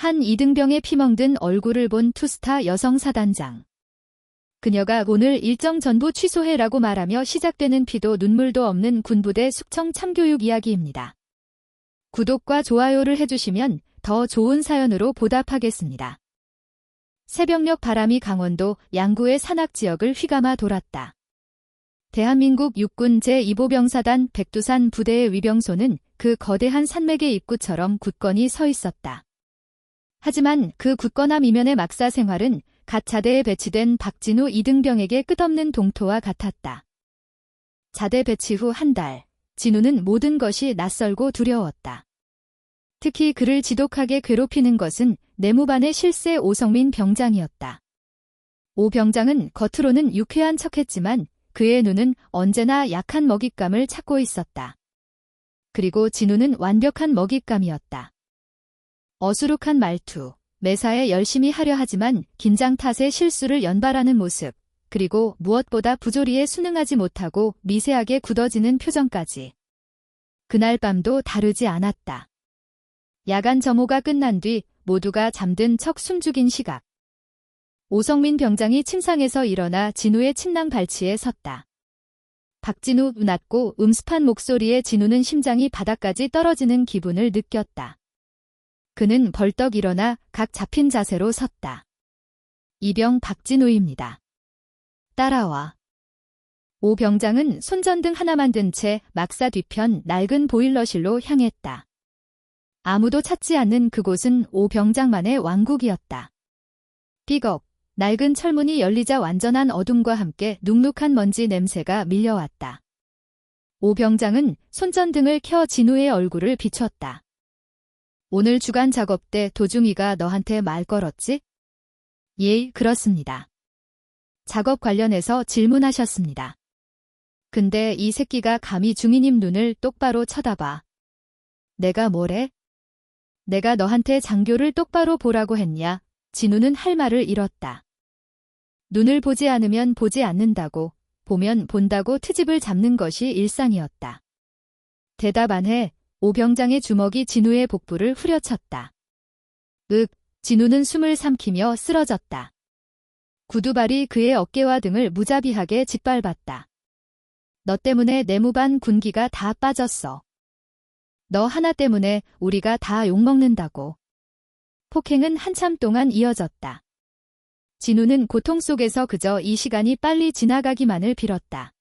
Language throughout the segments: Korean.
한 이등병의 피멍든 얼굴을 본 투스타 여성 사단장. 그녀가 오늘 일정 전부 취소해라고 말하며 시작되는 피도 눈물도 없는 군부대 숙청 참교육 이야기입니다. 구독과 좋아요를 해주시면 더 좋은 사연으로 보답하겠습니다. 새벽녘 바람이 강원도 양구의 산악지역을 휘감아 돌았다. 대한민국 육군 제2보병사단 백두산 부대의 위병소는 그 거대한 산맥의 입구처럼 굳건히 서 있었다. 하지만 그 굳건함 이면의 막사 생활은 갓 자대에 배치된 박진우 이등병에게 끝없는 동토와 같았다. 자대 배치 후 한 달, 진우는 모든 것이 낯설고 두려웠다. 특히 그를 지독하게 괴롭히는 것은 내무반의 실세 오성민 병장이었다. 오 병장은 겉으로는 유쾌한 척했지만 그의 눈은 언제나 약한 먹잇감을 찾고 있었다. 그리고 진우는 완벽한 먹잇감이었다. 어수룩한 말투, 매사에 열심히 하려 하지만 긴장 탓에 실수를 연발하는 모습, 그리고 무엇보다 부조리에 순응하지 못하고 미세하게 굳어지는 표정까지. 그날 밤도 다르지 않았다. 야간 점호가 끝난 뒤 모두가 잠든 척 숨죽인 시각. 오성민 병장이 침상에서 일어나 진우의 침낭 발치에 섰다. 박진우 낮고 음습한 목소리에 진우는 심장이 바닥까지 떨어지는 기분을 느꼈다. 그는 벌떡 일어나 각 잡힌 자세로 섰다. 이병 박진우입니다. 따라와. 오 병장은 손전등 하나만 든 채 막사 뒤편 낡은 보일러실로 향했다. 아무도 찾지 않는 그곳은 오 병장만의 왕국이었다. 삐걱, 낡은 철문이 열리자 완전한 어둠과 함께 눅눅한 먼지 냄새가 밀려왔다. 오 병장은 손전등을 켜 진우의 얼굴을 비췄다. 오늘 주간 작업 때 도중이가 너한테 말 걸었지? 예, 그렇습니다. 작업 관련해서 질문하셨습니다. 근데 이 새끼가 감히 중이님 눈을 똑바로 쳐다봐. 내가 뭐래? 내가 너한테 장교를 똑바로 보라고 했냐? 진우는 할 말을 잃었다. 눈을 보지 않으면 보지 않는다고, 보면 본다고 트집을 잡는 것이 일상이었다. 대답 안 해. 오 병장의 주먹이 진우의 복부를 후려쳤다. 진우는 숨을 삼키며 쓰러졌다. 구두발이 그의 어깨와 등을 무자비하게 짓밟았다. 너 때문에 내무반 군기가 다 빠졌어. 너 하나 때문에 우리가 다 욕먹는다고. 폭행은 한참 동안 이어졌다. 진우는 고통 속에서 그저 이 시간이 빨리 지나가기만을 빌었다.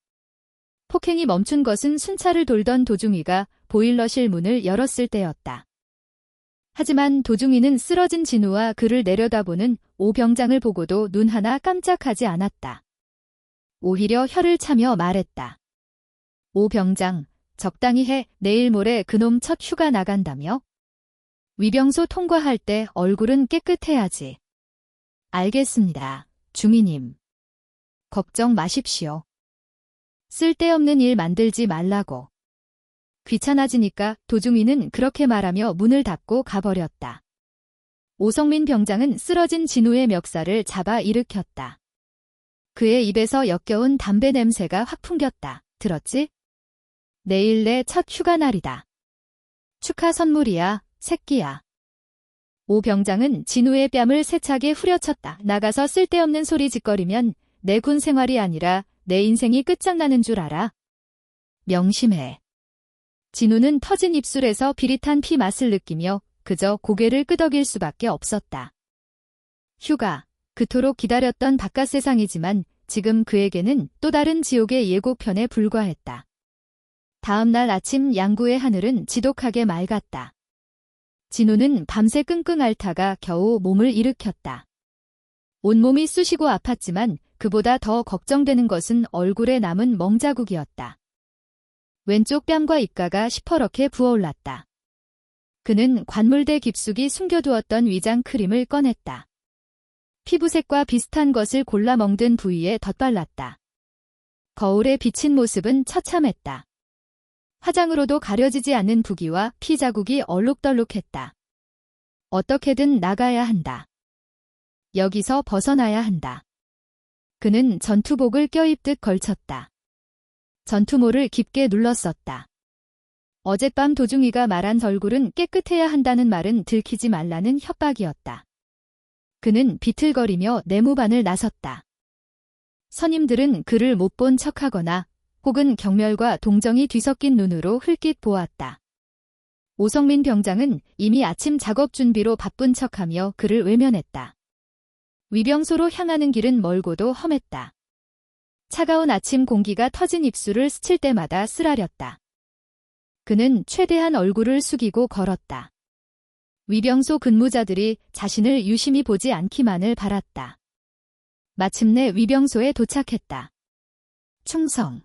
폭행이 멈춘 것은 순찰을 돌던 도중이가 보일러실 문을 열었을 때였다. 하지만 도중이는 쓰러진 진우와 그를 내려다보는 오 병장을 보고도 눈 하나 깜짝하지 않았다. 오히려 혀를 차며 말했다. 오 병장, 적당히 해. 내일 모레 그놈 첫 휴가 나간다며? 위병소 통과할 때 얼굴은 깨끗해야지. 알겠습니다, 중위님. 걱정 마십시오. 쓸데없는 일 만들지 말라고. 귀찮아지니까 도중이는 그렇게 말하며 문을 닫고 가버렸다. 오성민 병장은 쓰러진 진우의 멱살을 잡아 일으켰다. 그의 입에서 역겨운 담배 냄새가 확 풍겼다. 들었지? 내일 내 첫 휴가 날이다. 축하 선물이야, 새끼야. 오 병장은 진우의 뺨을 세차게 후려쳤다. 나가서 쓸데없는 소리 짓거리면 내 군 생활이 아니라 내 인생이 끝장나는 줄 알아. 명심해. 진우는 터진 입술에서 비릿한 피 맛을 느끼며 그저 고개를 끄덕일 수밖에 없었다. 휴가, 그토록 기다렸던 바깥 세상이지만 지금 그에게는 또 다른 지옥의 예고편에 불과했다. 다음 날 아침 양구의 하늘은 지독하게 맑았다. 진우는 밤새 끙끙 앓다가 겨우 몸을 일으켰다. 온몸이 쑤시고 아팠지만 그보다 더 걱정되는 것은 얼굴에 남은 멍자국이었다. 왼쪽 뺨과 입가가 시퍼렇게 부어올랐다. 그는 관물대 깊숙이 숨겨두었던 위장 크림을 꺼냈다. 피부색과 비슷한 것을 골라 멍든 부위에 덧발랐다. 거울에 비친 모습은 처참했다. 화장으로도 가려지지 않는 부기와 피 자국이 얼룩덜룩했다. 어떻게든 나가야 한다. 여기서 벗어나야 한다. 그는 전투복을 껴입듯 걸쳤다. 전투모를 깊게 눌렀었다. 어젯밤 도중이가 말한 얼굴은 깨끗해야 한다는 말은 들키지 말라는 협박이었다. 그는 비틀거리며 내무반을 나섰다. 선임들은 그를 못 본 척하거나 혹은 경멸과 동정이 뒤섞인 눈으로 흘낏 보았다. 오성민 병장은 이미 아침 작업 준비로 바쁜 척하며 그를 외면했다. 위병소로 향하는 길은 멀고도 험했다. 차가운 아침 공기가 터진 입술을 스칠 때마다 쓰라렸다. 그는 최대한 얼굴을 숙이고 걸었다. 위병소 근무자들이 자신을 유심히 보지 않기만을 바랐다. 마침내 위병소에 도착했다. 충성.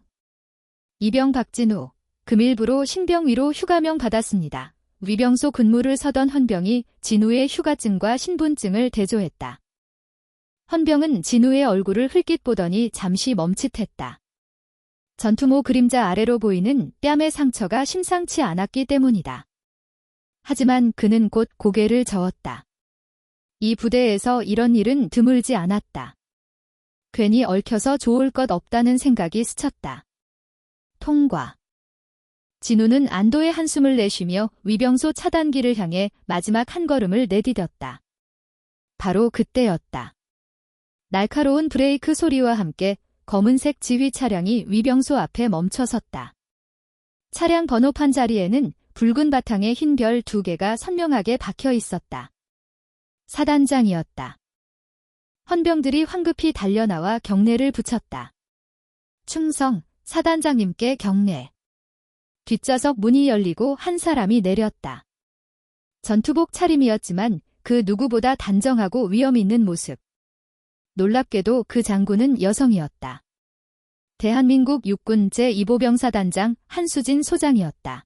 이병 박진우. 금일부로 신병 위로 휴가명 받았습니다. 위병소 근무를 서던 헌병이 진우의 휴가증과 신분증을 대조했다. 헌병은 진우의 얼굴을 흘낏 보더니 잠시 멈칫했다. 전투모 그림자 아래로 보이는 뺨의 상처가 심상치 않았기 때문이다. 하지만 그는 곧 고개를 저었다. 이 부대에서 이런 일은 드물지 않았다. 괜히 얽혀서 좋을 것 없다는 생각이 스쳤다. 통과. 진우는 안도의 한숨을 내쉬며 위병소 차단기를 향해 마지막 한 걸음을 내디뎠다. 바로 그때였다. 날카로운 브레이크 소리와 함께 검은색 지휘 차량이 위병소 앞에 멈춰섰다. 차량 번호판 자리에는 붉은 바탕에 흰 별 2개가 선명하게 박혀 있었다. 사단장이었다. 헌병들이 황급히 달려나와 경례를 붙였다. 충성, 사단장님께 경례. 뒷좌석 문이 열리고 한 사람이 내렸다. 전투복 차림이었지만 그 누구보다 단정하고 위험 있는 모습. 놀랍게도 그 장군은 여성이었다. 대한민국 육군 제2보병사단장 한수진 소장이었다.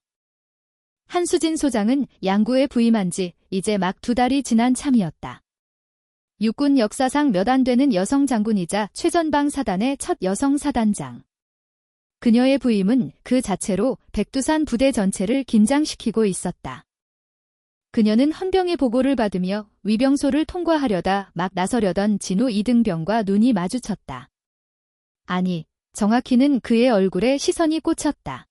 한수진 소장은 양구에 부임한 지 이제 막 2달이 지난 참이었다. 육군 역사상 몇 안 되는 여성 장군이자 최전방 사단의 첫 여성 사단장. 그녀의 부임은 그 자체로 백두산 부대 전체를 긴장시키고 있었다. 그녀는 헌병의 보고를 받으며 위병소를 통과하려다 막 나서려던 진우 이등병과 눈이 마주쳤다. 아니, 정확히는 그의 얼굴에 시선이 꽂혔다.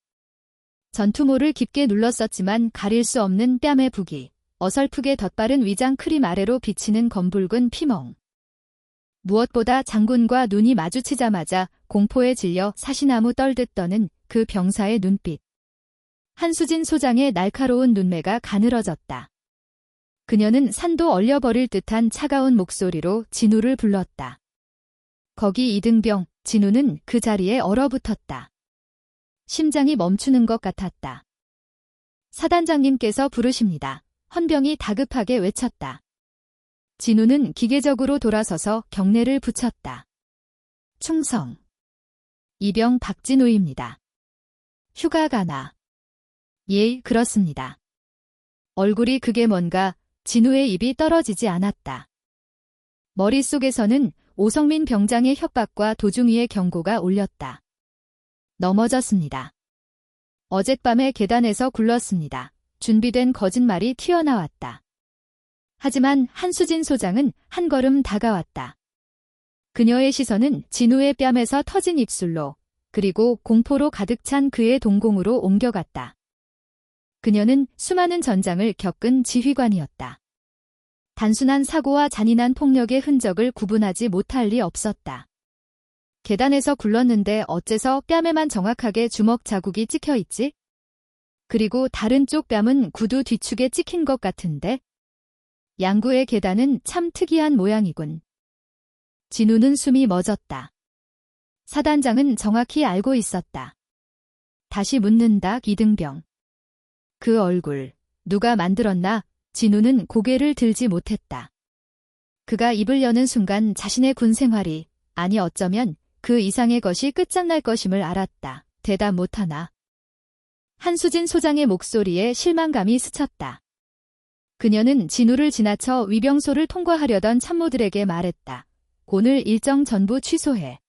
전투모를 깊게 눌렀었지만 가릴 수 없는 뺨의 부기, 어설프게 덧바른 위장 크림 아래로 비치는 검붉은 피멍. 무엇보다 장군과 눈이 마주치자마자 공포에 질려 사시나무 떨듯 떠는 그 병사의 눈빛. 한수진 소장의 날카로운 눈매가 가늘어졌다. 그녀는 산도 얼려버릴 듯한 차가운 목소리로 진우를 불렀다. 거기 이등병, 진우는 그 자리에 얼어붙었다. 심장이 멈추는 것 같았다. 사단장님께서 부르십니다. 헌병이 다급하게 외쳤다. 진우는 기계적으로 돌아서서 경례를 붙였다. 충성. 이병 박진우입니다. 휴가 가나? 예, 그렇습니다. 얼굴이 그게 뭔가 진우의 입이 떨어지지 않았다. 머릿속에서는 오성민 병장의 협박과 도중이의 경고가 울렸다. 넘어졌습니다. 어젯밤에 계단에서 굴렀습니다. 준비된 거짓말이 튀어나왔다. 하지만 한수진 소장은 한 걸음 다가왔다. 그녀의 시선은 진우의 뺨에서 터진 입술로 그리고 공포로 가득 찬 그의 동공으로 옮겨갔다. 그녀는 수많은 전장을 겪은 지휘관이었다. 단순한 사고와 잔인한 폭력의 흔적을 구분하지 못할 리 없었다. 계단에서 굴렀는데 어째서 뺨에만 정확하게 주먹 자국이 찍혀 있지? 그리고 다른 쪽 뺨은 구두 뒤축에 찍힌 것 같은데? 양구의 계단은 참 특이한 모양이군. 진우는 숨이 멎었다. 사단장은 정확히 알고 있었다. 다시 묻는다, 이등병. 그 얼굴, 누가 만들었나? 진우는 고개를 들지 못했다. 그가 입을 여는 순간 자신의 군 생활이, 아니 어쩌면 그 이상의 것이 끝장날 것임을 알았다. 대답 못하나. 한수진 소장의 목소리에 실망감이 스쳤다. 그녀는 진우를 지나쳐 위병소를 통과하려던 참모들에게 말했다. 오늘 일정 전부 취소해.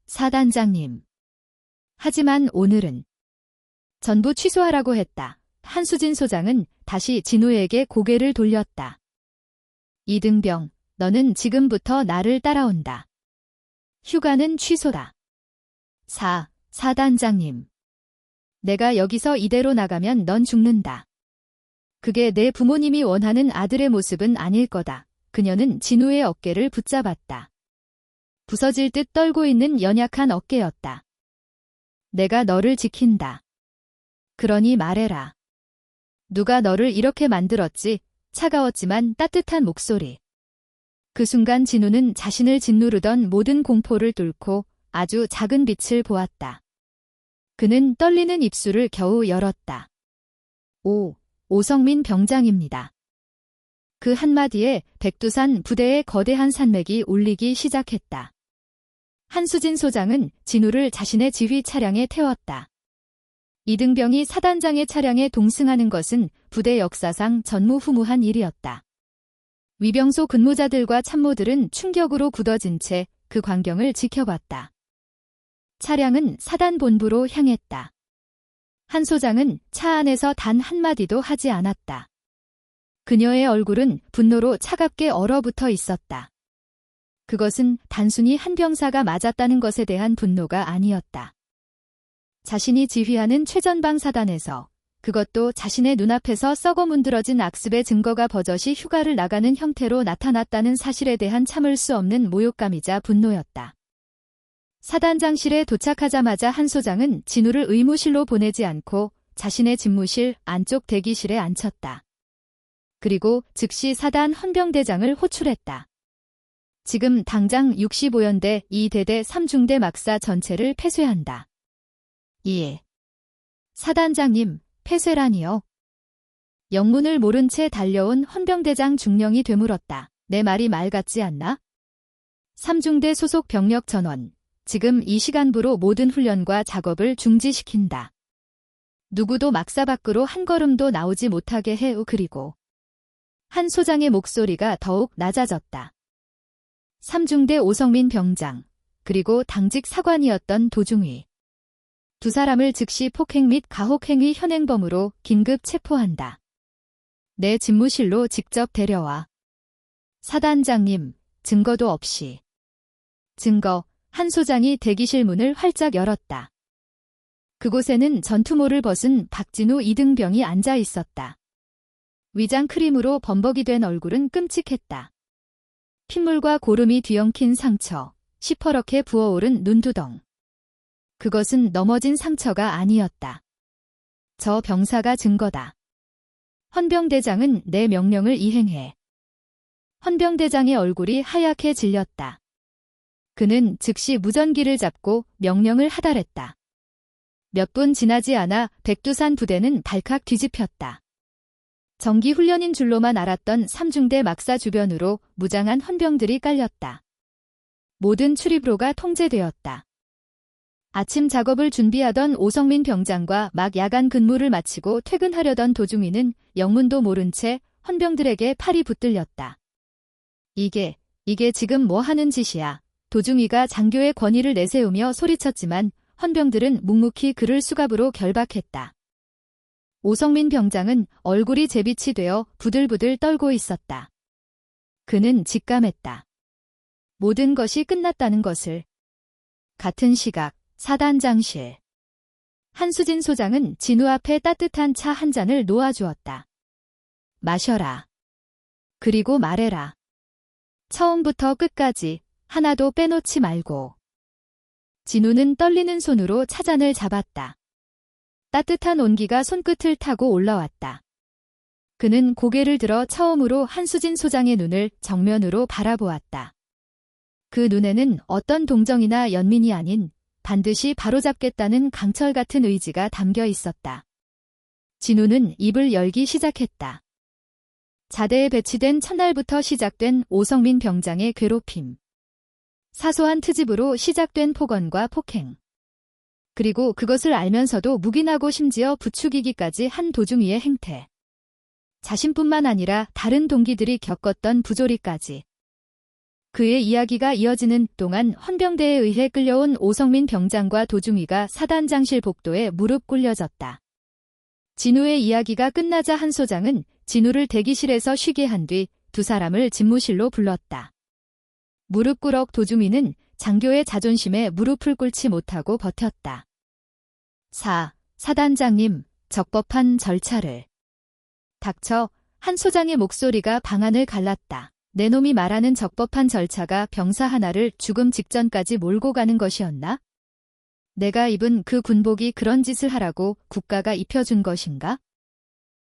사단장님. 하지만 오늘은 전부 취소하라고 했다. 한수진 소장은 다시 진우에게 고개를 돌렸다. 이등병, 너는 지금부터 나를 따라온다. 휴가는 취소다. 사단장님. 내가 여기서 이대로 나가면 넌 죽는다. 그게 내 부모님이 원하는 아들의 모습은 아닐 거다. 그녀는 진우의 어깨를 붙잡았다. 부서질 듯 떨고 있는 연약한 어깨였다. 내가 너를 지킨다. 그러니 말해라. 누가 너를 이렇게 만들었지? 차가웠지만 따뜻한 목소리. 그 순간 진우는 자신을 짓누르던 모든 공포를 뚫고 아주 작은 빛을 보았다. 그는 떨리는 입술을 겨우 열었다. 오성민 병장입니다. 그 한마디에 백두산 부대의 거대한 산맥이 울리기 시작했다. 한수진 소장은 진우를 자신의 지휘 차량에 태웠다. 이등병이 사단장의 차량에 동승하는 것은 부대 역사상 전무후무한 일이었다. 위병소 근무자들과 참모들은 충격으로 굳어진 채 그 광경을 지켜봤다. 차량은 사단 본부로 향했다. 한 소장은 차 안에서 단 한마디도 하지 않았다. 그녀의 얼굴은 분노로 차갑게 얼어붙어 있었다. 그것은 단순히 한 병사가 맞았다는 것에 대한 분노가 아니었다. 자신이 지휘하는 최전방 사단에서, 그것도 자신의 눈앞에서 썩어 문드러진 악습의 증거가 버젓이 휴가를 나가는 형태로 나타났다는 사실에 대한 참을 수 없는 모욕감이자 분노였다. 사단장실에 도착하자마자 한 소장은 진우를 의무실로 보내지 않고 자신의 집무실 안쪽 대기실에 앉혔다. 그리고 즉시 사단 헌병대장을 호출했다. 지금 당장 65연대 2대대 3중대 막사 전체를 폐쇄한다. 예. 사단장님, 폐쇄라니요? 영문을 모른 채 달려온 헌병대장 중령이 되물었다. 내 말이 말 같지 않나? 3중대 소속 병력 전원. 지금 이 시간부로 모든 훈련과 작업을 중지시킨다. 누구도 막사 밖으로 한 걸음도 나오지 못하게 해. 그리고 한 소장의 목소리가 더욱 낮아졌다. 3중대 오성민 병장, 그리고 당직 사관이었던 도중위. 두 사람을 즉시 폭행 및 가혹행위 현행범으로 긴급 체포한다. 내 집무실로 직접 데려와. 사단장님, 증거도 없이. 증거. 한 소장이 대기실 문을 활짝 열었다. 그곳에는 전투모를 벗은 박진우 이등병이 앉아 있었다. 위장 크림으로 범벅이 된 얼굴은 끔찍했다. 핏물과 고름이 뒤엉킨 상처, 시퍼렇게 부어오른 눈두덩. 그것은 넘어진 상처가 아니었다. 저 병사가 증거다. 헌병대장은 내 명령을 이행해. 헌병대장의 얼굴이 하얗게 질렸다. 그는 즉시 무전기를 잡고 명령을 하달했다. 몇 분 지나지 않아 백두산 부대는 발칵 뒤집혔다. 정기훈련인 줄로만 알았던 3중대 막사 주변으로 무장한 헌병들이 깔렸다. 모든 출입로가 통제되었다. 아침 작업을 준비하던 오성민 병장과 막 야간 근무를 마치고 퇴근하려던 도중위는 영문도 모른 채 헌병들에게 팔이 붙들렸다. 이게 지금 뭐 하는 짓이야. 도중위가 장교의 권위를 내세우며 소리쳤지만 헌병들은 묵묵히 그를 수갑으로 결박했다. 오성민 병장은 얼굴이 재빛이 되어 부들부들 떨고 있었다. 그는 직감했다. 모든 것이 끝났다는 것을. 같은 시각, 사단장실. 한수진 소장은 진우 앞에 따뜻한 차 한 잔을 놓아주었다. 마셔라. 그리고 말해라. 처음부터 끝까지. 하나도 빼놓지 말고. 진우는 떨리는 손으로 차잔을 잡았다. 따뜻한 온기가 손끝을 타고 올라왔다. 그는 고개를 들어 처음으로 한수진 소장의 눈을 정면으로 바라보았다. 그 눈에는 어떤 동정이나 연민이 아닌 반드시 바로잡겠다는 강철 같은 의지가 담겨 있었다. 진우는 입을 열기 시작했다. 자대에 배치된 첫날부터 시작된 오성민 병장의 괴롭힘. 사소한 트집으로 시작된 폭언과 폭행. 그리고 그것을 알면서도 묵인하고 심지어 부추기기까지 한 도중위의 행태. 자신뿐만 아니라 다른 동기들이 겪었던 부조리까지. 그의 이야기가 이어지는 동안 헌병대에 의해 끌려온 오성민 병장과 도중위가 사단장실 복도에 무릎 꿇려졌다. 진우의 이야기가 끝나자 한 소장은 진우를 대기실에서 쉬게 한 뒤 두 사람을 집무실로 불렀다. 무릎 꿇어 도중위는 장교의 자존심에 무릎을 꿇지 못하고 버텼다. 사단장님, 적법한 절차를. 닥쳐. 한 소장의 목소리가 방안을 갈랐다. 내 놈이 말하는 적법한 절차가 병사 하나를 죽음 직전까지 몰고 가는 것이었나? 내가 입은 그 군복이 그런 짓을 하라고 국가가 입혀준 것인가?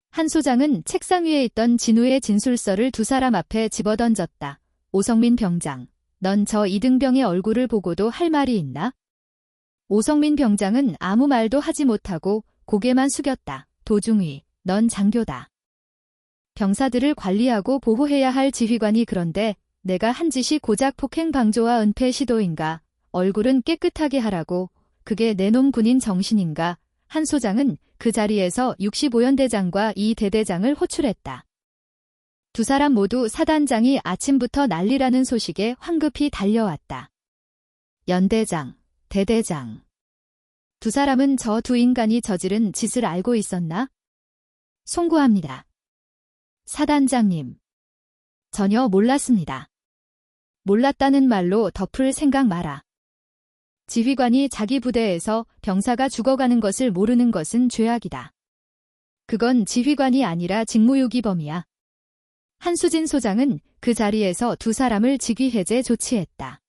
한 소장은 책상 위에 있던 진우의 진술서를 두 사람 앞에 집어던졌다. 오성민 병장, 넌 저 이등병의 얼굴을 보고도 할 말이 있나? 오성민 병장은 아무 말도 하지 못하고 고개만 숙였다. 도중위, 넌 장교다. 병사들을 관리하고 보호해야 할 지휘관이 그런데 내가 한 짓이 고작 폭행 방조와 은폐 시도인가? 얼굴은 깨끗하게 하라고. 그게 내 놈 군인 정신인가? 한 소장은 그 자리에서 65연대장과 이 대대장을 호출했다. 두 사람 모두 사단장이 아침부터 난리라는 소식에 황급히 달려왔다. 연대장, 대대장. 두 사람은 저 두 인간이 저지른 짓을 알고 있었나? 송구합니다. 사단장님. 전혀 몰랐습니다. 몰랐다는 말로 덮을 생각 마라. 지휘관이 자기 부대에서 병사가 죽어가는 것을 모르는 것은 죄악이다. 그건 지휘관이 아니라 직무유기범이야. 한수진 소장은 그 자리에서 두 사람을 직위해제 조치했다.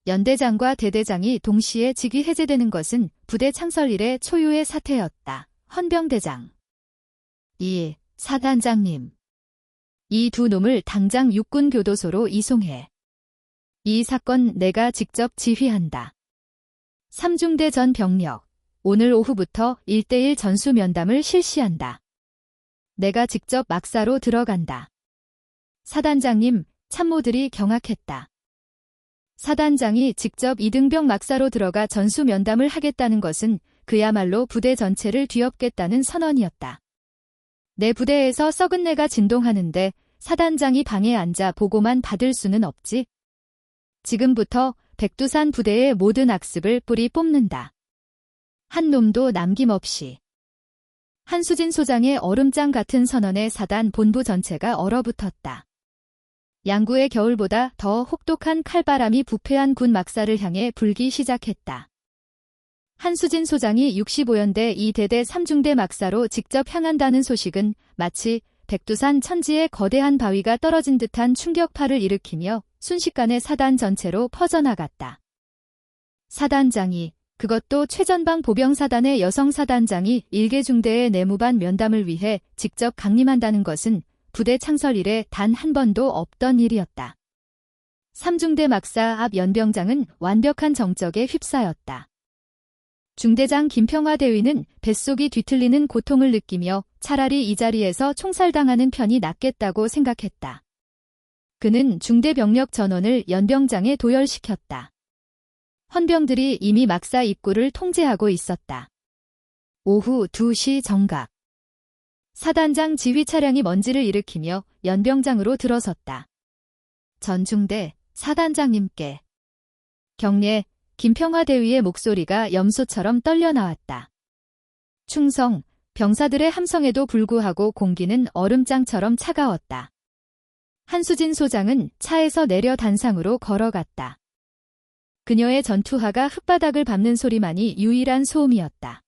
연대장과 대대장이 동시에 직위해제되는 것은 부대 창설 이래 초유의 사태였다. 헌병대장. 이 사단장님. 이 두 놈을 당장 육군교도소로 이송해. 이 사건 내가 직접 지휘한다. 3중대 전 병력, 오늘 오후부터 1:1 전수 면담을 실시한다. 내가 직접 막사로 들어간다. 사단장님, 참모들이 경악했다. 사단장이 직접 이등병 막사로 들어가 전수 면담을 하겠다는 것은 그야말로 부대 전체를 뒤엎겠다는 선언이었다. 내 부대에서 썩은 내가 진동하는데 사단장이 방에 앉아 보고만 받을 수는 없지. 지금부터 백두산 부대의 모든 악습을 뿌리 뽑는다. 한 놈도 남김없이. 한수진 소장의 얼음장 같은 선언에 사단 본부 전체가 얼어붙었다. 양구의 겨울보다 더 혹독한 칼바람이 부패한 군 막사를 향해 불기 시작했다. 한수진 소장이 65연대 2대대 3중대 막사로 직접 향한다는 소식은 마치 백두산 천지에 거대한 바위가 떨어진 듯한 충격파를 일으키며 순식간에 사단 전체로 퍼져나갔다. 사단장이, 그것도 최전방 보병사단의 여성사단장이 일개중대의 내무반 면담을 위해 직접 강림한다는 것은 부대 창설 이래 단 한 번도 없던 일이었다. 3중대 막사 앞 연병장은 완벽한 정적에 휩싸였다. 중대장 김평화 대위는 뱃속이 뒤틀리는 고통을 느끼며 차라리 이 자리에서 총살당하는 편이 낫겠다고 생각했다. 그는 중대 병력 전원을 연병장에 도열시켰다. 헌병들이 이미 막사 입구를 통제하고 있었다. 오후 2시 정각. 사단장 지휘 차량이 먼지를 일으키며 연병장으로 들어섰다. 전중대 사단장님께. 경례. 김평화 대위의 목소리가 염소처럼 떨려 나왔다. 충성, 병사들의 함성에도 불구하고 공기는 얼음장처럼 차가웠다. 한수진 소장은 차에서 내려 단상으로 걸어갔다. 그녀의 전투화가 흙바닥을 밟는 소리만이 유일한 소음이었다.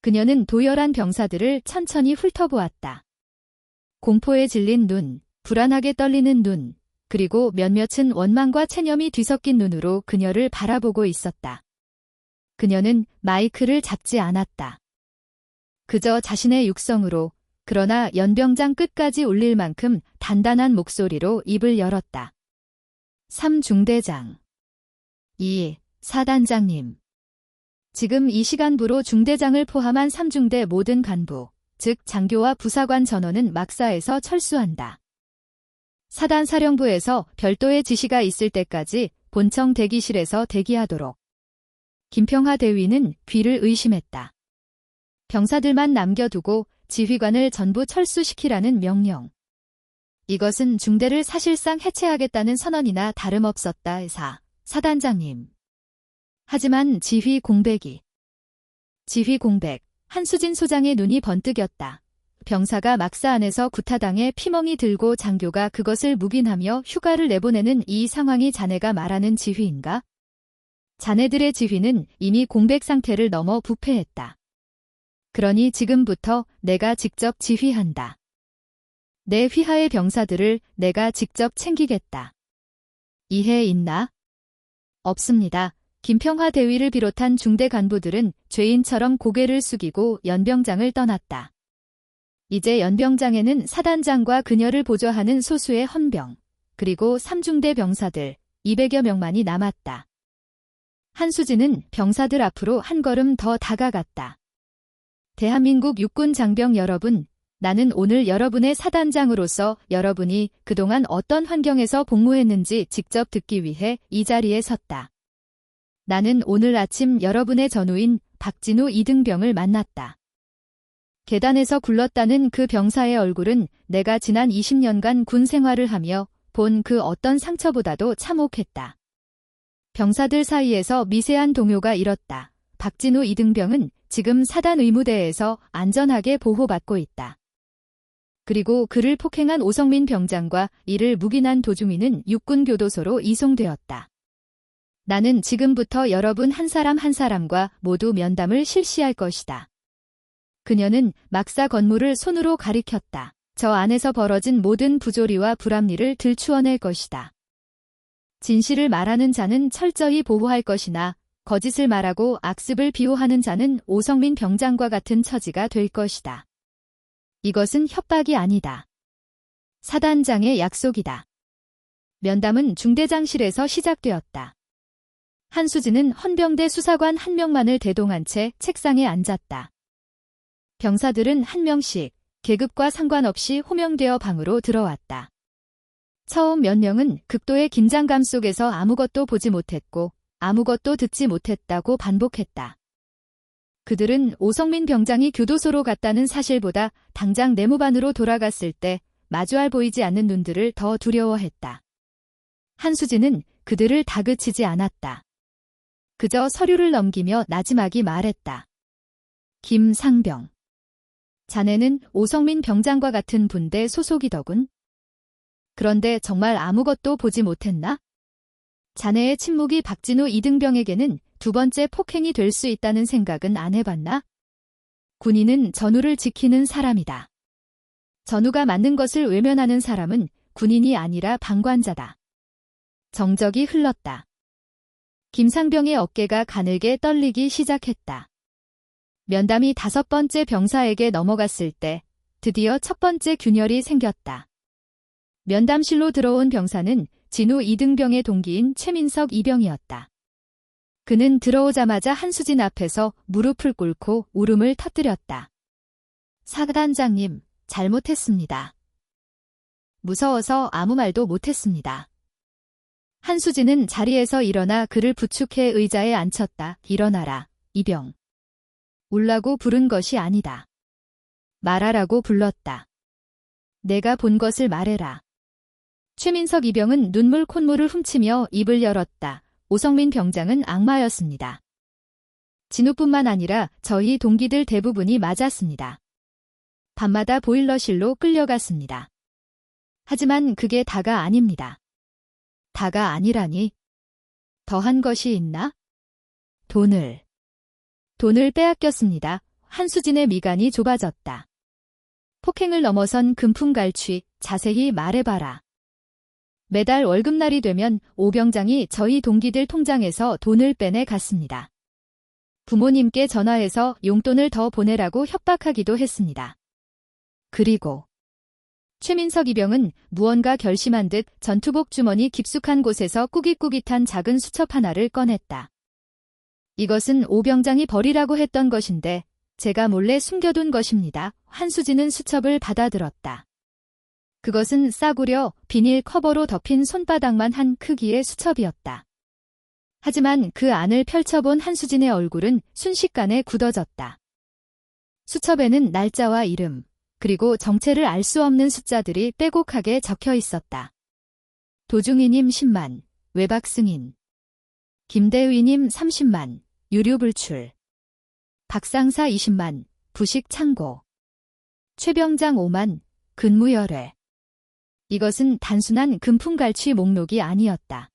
그녀는 도열한 병사들을 천천히 훑어보았다. 공포에 질린 눈, 불안하게 떨리는 눈, 그리고 몇몇은 원망과 체념이 뒤섞인 눈으로 그녀를 바라보고 있었다. 그녀는 마이크를 잡지 않았다. 그저 자신의 육성으로, 그러나 연병장 끝까지 울릴 만큼 단단한 목소리로 입을 열었다. 3중대장. 2. 사단장님. 지금 이 시간부로 중대장을 포함한 3중대 모든 간부, 즉 장교와 부사관 전원은 막사에서 철수한다. 사단 사령부에서 별도의 지시가 있을 때까지 본청 대기실에서 대기하도록. 김평화 대위는 귀를 의심했다. 병사들만 남겨두고 지휘관을 전부 철수시키라는 명령. 이것은 중대를 사실상 해체하겠다는 선언이나 다름없었다. 사단장님. 하지만 지휘 공백이. 지휘 공백. 한수진 소장의 눈이 번뜩였다. 병사가 막사 안에서 구타당해 피멍이 들고 장교가 그것을 묵인하며 휴가를 내보내는 이 상황이 자네가 말하는 지휘인가? 자네들의 지휘는 이미 공백 상태를 넘어 부패했다. 그러니 지금부터 내가 직접 지휘한다. 내 휘하의 병사들을 내가 직접 챙기겠다. 이해 있나? 없습니다. 김평화 대위를 비롯한 중대 간부들은 죄인처럼 고개를 숙이고 연병장을 떠났다. 이제 연병장에는 사단장과 그녀를 보좌하는 소수의 헌병, 그리고 3중대 병사들 200여 명만이 남았다. 한수진은 병사들 앞으로 한 걸음 더 다가갔다. 대한민국 육군 장병 여러분, 나는 오늘 여러분의 사단장으로서 여러분이 그동안 어떤 환경에서 복무했는지 직접 듣기 위해 이 자리에 섰다. 나는 오늘 아침 여러분의 전우인 박진우 이등병을 만났다. 계단에서 굴렀다는 그 병사의 얼굴은 내가 지난 20년간 군 생활을 하며 본 그 어떤 상처보다도 참혹했다. 병사들 사이에서 미세한 동요가 일었다. 박진우 이등병은 지금 사단 의무대에서 안전하게 보호받고 있다. 그리고 그를 폭행한 오성민 병장과 이를 묵인한 도중이는 육군교도소로 이송되었다. 나는 지금부터 여러분 한 사람 한 사람과 모두 면담을 실시할 것이다. 그녀는 막사 건물을 손으로 가리켰다. 저 안에서 벌어진 모든 부조리와 불합리를 들추어낼 것이다. 진실을 말하는 자는 철저히 보호할 것이나 거짓을 말하고 악습을 비호하는 자는 오성민 병장과 같은 처지가 될 것이다. 이것은 협박이 아니다. 사단장의 약속이다. 면담은 중대장실에서 시작되었다. 한수진은 헌병대 수사관 한 명만을 대동한 채 책상에 앉았다. 병사들은 한 명씩 계급과 상관없이 호명되어 방으로 들어왔다. 처음 몇 명은 극도의 긴장감 속에서 아무것도 보지 못했고 아무것도 듣지 못했다고 반복했다. 그들은 오성민 병장이 교도소로 갔다는 사실보다 당장 내무반으로 돌아갔을 때 마주할 보이지 않는 눈들을 더 두려워했다. 한수진은 그들을 다그치지 않았다. 그저 서류를 넘기며 나지막이 말했다. 김상병. 자네는 오성민 병장과 같은 분대 소속이더군. 그런데 정말 아무것도 보지 못했나? 자네의 친목이 박진우 이등병에게는 두 번째 폭행이 될 수 있다는 생각은 안 해봤나? 군인은 전우를 지키는 사람이다. 전우가 맞는 것을 외면하는 사람은 군인이 아니라 방관자다. 정적이 흘렀다. 김상병의 어깨가 가늘게 떨리기 시작했다. 면담이 5번째 병사에게 넘어갔을 때 드디어 첫 번째 균열이 생겼다. 면담실로 들어온 병사는 진우 이등병의 동기인 최민석 이병이었다. 그는 들어오자마자 한수진 앞에서 무릎을 꿇고 울음을 터뜨렸다. 사단장님, 잘못했습니다. 무서워서 아무 말도 못했습니다. 한수진은 자리에서 일어나 그를 부축해 의자에 앉혔다. 일어나라, 이병. 울라고 부른 것이 아니다. 말하라고 불렀다. 내가 본 것을 말해라. 최민석 이병은 눈물 콧물을 훔치며 입을 열었다. 오성민 병장은 악마였습니다. 진우뿐만 아니라 저희 동기들 대부분이 맞았습니다. 밤마다 보일러실로 끌려갔습니다. 하지만 그게 다가 아닙니다. 다가 아니라니. 더한 것이 있나? 돈을 빼앗겼습니다. 한수진의 미간이 좁아졌다. 폭행을 넘어선 금품갈취, 자세히 말해봐라. 매달 월급날이 되면 오 병장이 저희 동기들 통장에서 돈을 빼내 갔습니다. 부모님께 전화해서 용돈을 더 보내라고 협박하기도 했습니다. 그리고 최민석 이병은 무언가 결심한 듯 전투복 주머니 깊숙한 곳에서 꾸깃꾸깃한 작은 수첩 하나를 꺼냈다. 이것은 오 병장이 버리라고 했던 것인데 제가 몰래 숨겨둔 것입니다. 한수진은 수첩을 받아들었다. 그것은 싸구려 비닐 커버로 덮인 손바닥만 한 크기의 수첩이었다. 하지만 그 안을 펼쳐본 한수진의 얼굴은 순식간에 굳어졌다. 수첩에는 날짜와 이름, 그리고 정체를 알 수 없는 숫자들이 빼곡하게 적혀 있었다. 도중이님 10만, 외박 승인. 김대위님 30만, 유류 불출. 박상사 20만, 부식 창고. 최병장 5만, 근무 열애. 이것은 단순한 금품갈취 목록이 아니었다.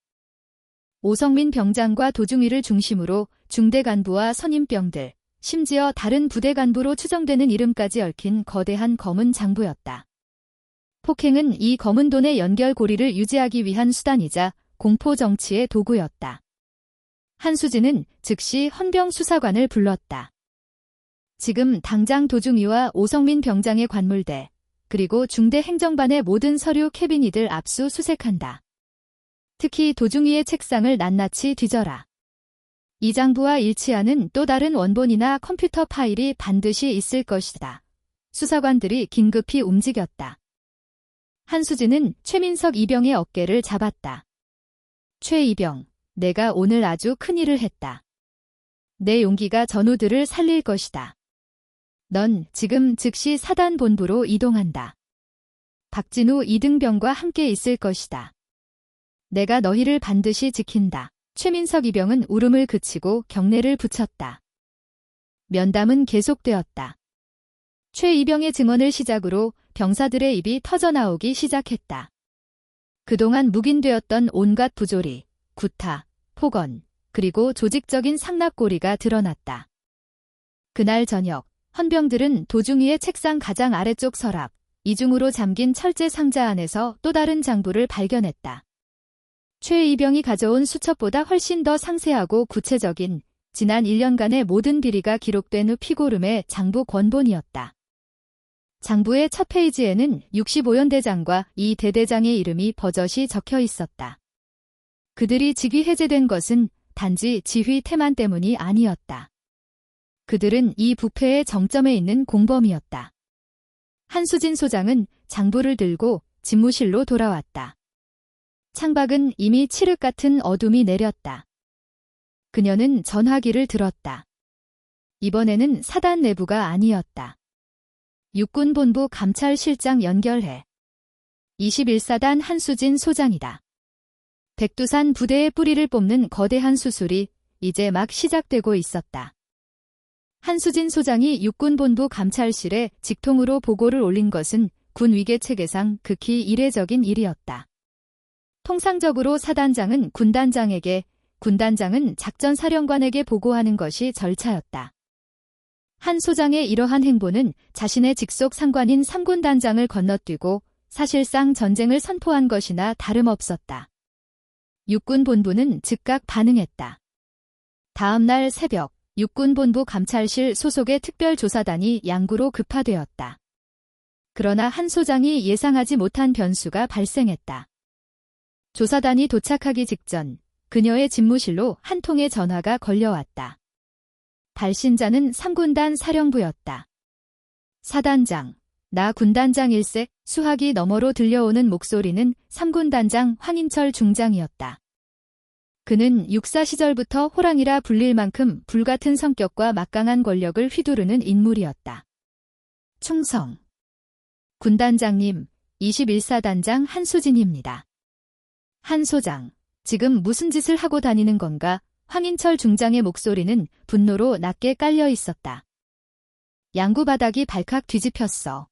오성민 병장과 도중이를 중심으로 중대 간부와 선임병들, 심지어 다른 부대 간부로 추정되는 이름까지 얽힌 거대한 검은 장부였다. 폭행은 이 검은 돈의 연결고리를 유지하기 위한 수단이자 공포 정치의 도구였다. 한수진은 즉시 헌병 수사관을 불렀다. 지금 당장 도중이와 오성민 병장의 관물대, 그리고 중대 행정반의 모든 서류 캐비닛을 압수수색한다. 특히 도중이의 책상을 낱낱이 뒤져라. 이 장부와 일치하는 또 다른 원본이나 컴퓨터 파일이 반드시 있을 것이다. 수사관들이 긴급히 움직였다. 한수진은 최민석 이병의 어깨를 잡았다. 최 이병, 내가 오늘 아주 큰일을 했다. 내 용기가 전우들을 살릴 것이다. 넌 지금 즉시 사단 본부로 이동한다. 박진우 이등병과 함께 있을 것이다. 내가 너희를 반드시 지킨다. 최민석 이병은 울음을 그치고 경례를 붙였다. 면담은 계속되었다. 최 이병의 증언을 시작으로 병사들의 입이 터져나오기 시작했다. 그동안 묵인되었던 온갖 부조리, 구타, 폭언, 그리고 조직적인 상납고리가 드러났다. 그날 저녁, 헌병들은 도중이의 책상 가장 아래쪽 서랍, 이중으로 잠긴 철제 상자 안에서 또 다른 장부를 발견했다. 최 이병이 가져온 수첩보다 훨씬 더 상세하고 구체적인 지난 1년간의 모든 비리가 기록된 후 피고름의 장부 권본이었다. 장부의 첫 페이지에는 65연대장과 이 대대장의 이름이 버젓이 적혀 있었다. 그들이 직위 해제된 것은 단지 지휘 태만 때문이 아니었다. 그들은 이 부패의 정점에 있는 공범이었다. 한수진 소장은 장부를 들고 집무실로 돌아왔다. 창밖은 이미 칠흑 같은 어둠이 내렸다. 그녀는 전화기를 들었다. 이번에는 사단 내부가 아니었다. 육군본부 감찰실장 연결해. 21사단 한수진 소장이다. 백두산 부대의 뿌리를 뽑는 거대한 수술이 이제 막 시작되고 있었다. 한수진 소장이 육군본부 감찰실에 직통으로 보고를 올린 것은 군 위계 체계상 극히 이례적인 일이었다. 통상적으로 사단장은 군단장에게, 군단장은 작전사령관에게 보고하는 것이 절차였다. 한 소장의 이러한 행보는 자신의 직속 상관인 3군 단장을 건너뛰고 사실상 전쟁을 선포한 것이나 다름없었다. 육군본부는 즉각 반응했다. 다음 날 새벽, 육군본부 감찰실 소속의 특별조사단이 양구로 급파되었다. 그러나 한 소장이 예상하지 못한 변수가 발생했다. 조사단이 도착하기 직전 그녀의 집무실로 한 통의 전화가 걸려왔다. 발신자는 3군단 사령부였다. 사단장, 나 군단장 일세. 수화기 너머로 들려오는 목소리는 3군단장 황인철 중장이었다. 그는 육사 시절부터 호랑이라 불릴 만큼 불같은 성격과 막강한 권력을 휘두르는 인물이었다. 충성. 군단장님, 21사단장 한수진입니다. 한 소장, 지금 무슨 짓을 하고 다니는 건가? 황인철 중장의 목소리는 분노로 낮게 깔려 있었다. 양구 바닥이 발칵 뒤집혔어.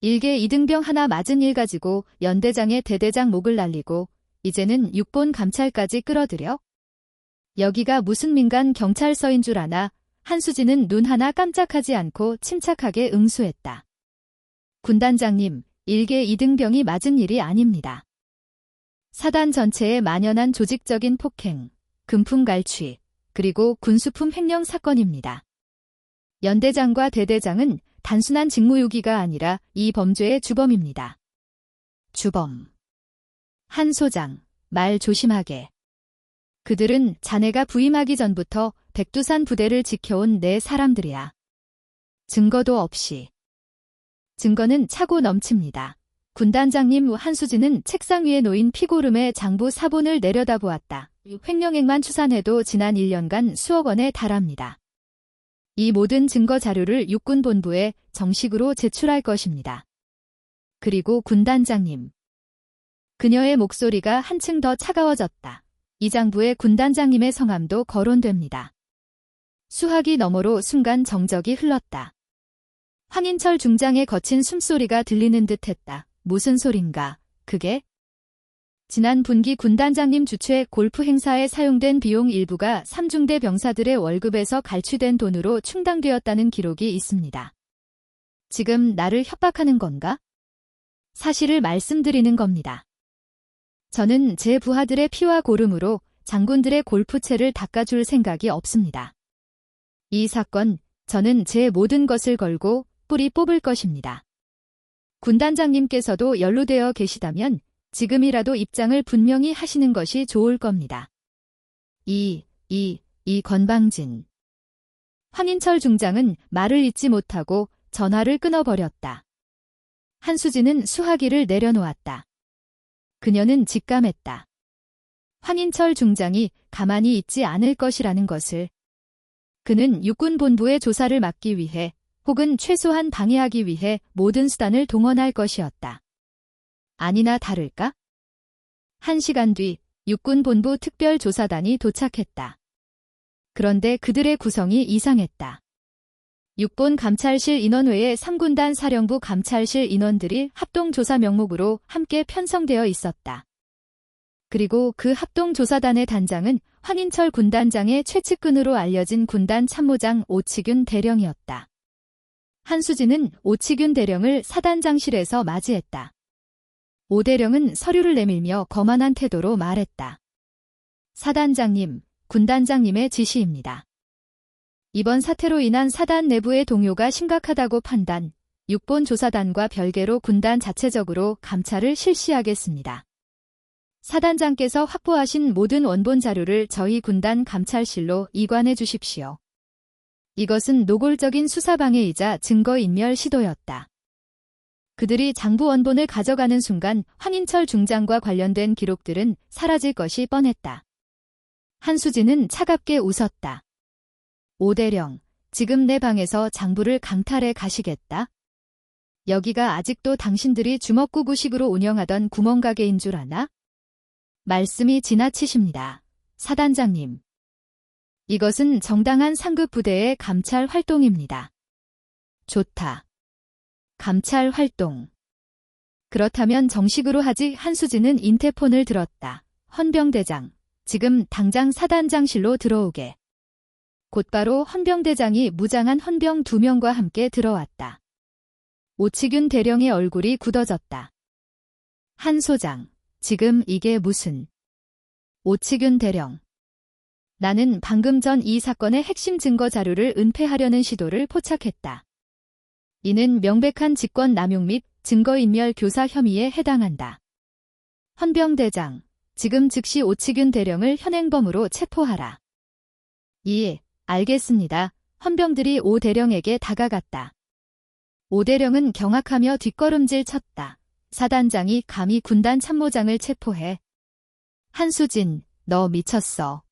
일개 이등병 하나 맞은 일 가지고 연대장의 대대장 목을 날리고 이제는 육본 감찰까지 끌어들여? 여기가 무슨 민간 경찰서인 줄 아나? 한수진은 눈 하나 깜짝하지 않고 침착하게 응수했다. 군단장님, 일개 이등병이 맞은 일이 아닙니다. 사단 전체에 만연한 조직적인 폭행, 금품 갈취, 그리고 군수품 횡령 사건입니다. 연대장과 대대장은 단순한 직무유기가 아니라 이 범죄의 주범입니다. 주범. 한 소장, 말 조심하게. 그들은 자네가 부임하기 전부터 백두산 부대를 지켜온 내 사람들이야. 증거도 없이. 증거는 차고 넘칩니다. 군단장님 한수진은 책상 위에 놓인 피고름의 장부 사본을 내려다보았다. 횡령액만 추산해도 지난 1년간 수억 원에 달합니다. 이 모든 증거 자료를 육군본부에 정식으로 제출할 것입니다. 그리고 군단장님. 그녀의 목소리가 한층 더 차가워졌다. 이 장부에 군단장님의 성함도 거론됩니다. 수화기 너머로 순간 정적이 흘렀다. 황인철 중장의 거친 숨소리가 들리는 듯했다. 무슨 소린가, 그게? 지난 분기 군단장님 주최 골프 행사에 사용된 비용 일부가 3중대 병사들의 월급에서 갈취된 돈으로 충당되었다는 기록이 있습니다. 지금 나를 협박하는 건가? 사실을 말씀드리는 겁니다. 저는 제 부하들의 피와 고름으로 장군들의 골프채를 닦아줄 생각이 없습니다. 이 사건, 저는 제 모든 것을 걸고 뿌리 뽑을 것입니다. 군단장님께서도 연루되어 계시다면 지금이라도 입장을 분명히 하시는 것이 좋을 겁니다. 이 건방진. 황인철 중장은 말을 잇지 못하고 전화를 끊어버렸다. 한수진은 수화기를 내려놓았다. 그녀는 직감했다. 황인철 중장이 가만히 있지 않을 것이라는 것을. 그는 육군본부의 조사를 막기 위해 혹은 최소한 방해하기 위해 모든 수단을 동원할 것이었다. 아니나 다를까? 1시간 뒤 육군본부 특별조사단이 도착했다. 그런데 그들의 구성이 이상했다. 육본 감찰실 인원 외에 3군단 사령부 감찰실 인원들이 합동조사 명목으로 함께 편성되어 있었다. 그리고 그 합동조사단의 단장은 황인철 군단장의 최측근으로 알려진 군단 참모장 오치균 대령이었다. 한수진은 오치균 대령을 사단장실에서 맞이했다. 오 대령은 서류를 내밀며 거만한 태도로 말했다. 사단장님, 군단장님의 지시입니다. 이번 사태로 인한 사단 내부의 동요가 심각하다고 판단, 육본 조사단과 별개로 군단 자체적으로 감찰을 실시하겠습니다. 사단장께서 확보하신 모든 원본 자료를 저희 군단 감찰실로 이관해 주십시오. 이것은 노골적인 수사방해이자 증거인멸 시도였다. 그들이 장부 원본을 가져가는 순간 황인철 중장과 관련된 기록들은 사라질 것이 뻔했다. 한수진은 차갑게 웃었다. 오대령, 지금 내 방에서 장부를 강탈해 가시겠다? 여기가 아직도 당신들이 주먹구구식으로 운영하던 구멍가게인 줄 아나? 말씀이 지나치십니다. 사단장님. 이것은 정당한 상급 부대의 감찰 활동입니다. 좋다. 감찰 활동. 그렇다면 정식으로 하지. 한수진은 인테폰을 들었다. 헌병대장, 지금 당장 사단장실로 들어오게. 곧바로 헌병대장이 무장한 헌병 2명과 함께 들어왔다. 오치균 대령의 얼굴이 굳어졌다. 한 소장, 지금 이게 무슨... 오치균 대령. 나는 방금 전 이 사건의 핵심 증거 자료를 은폐하려는 시도를 포착했다. 이는 명백한 직권 남용 및 증거인멸 교사 혐의에 해당한다. 헌병대장, 지금 즉시 오치균 대령을 현행범으로 체포하라. 예, 알겠습니다. 헌병들이 오 대령에게 다가갔다. 오 대령은 경악하며 뒷걸음질 쳤다. 사단장이 감히 군단 참모장을 체포해. 한수진, 너 미쳤어.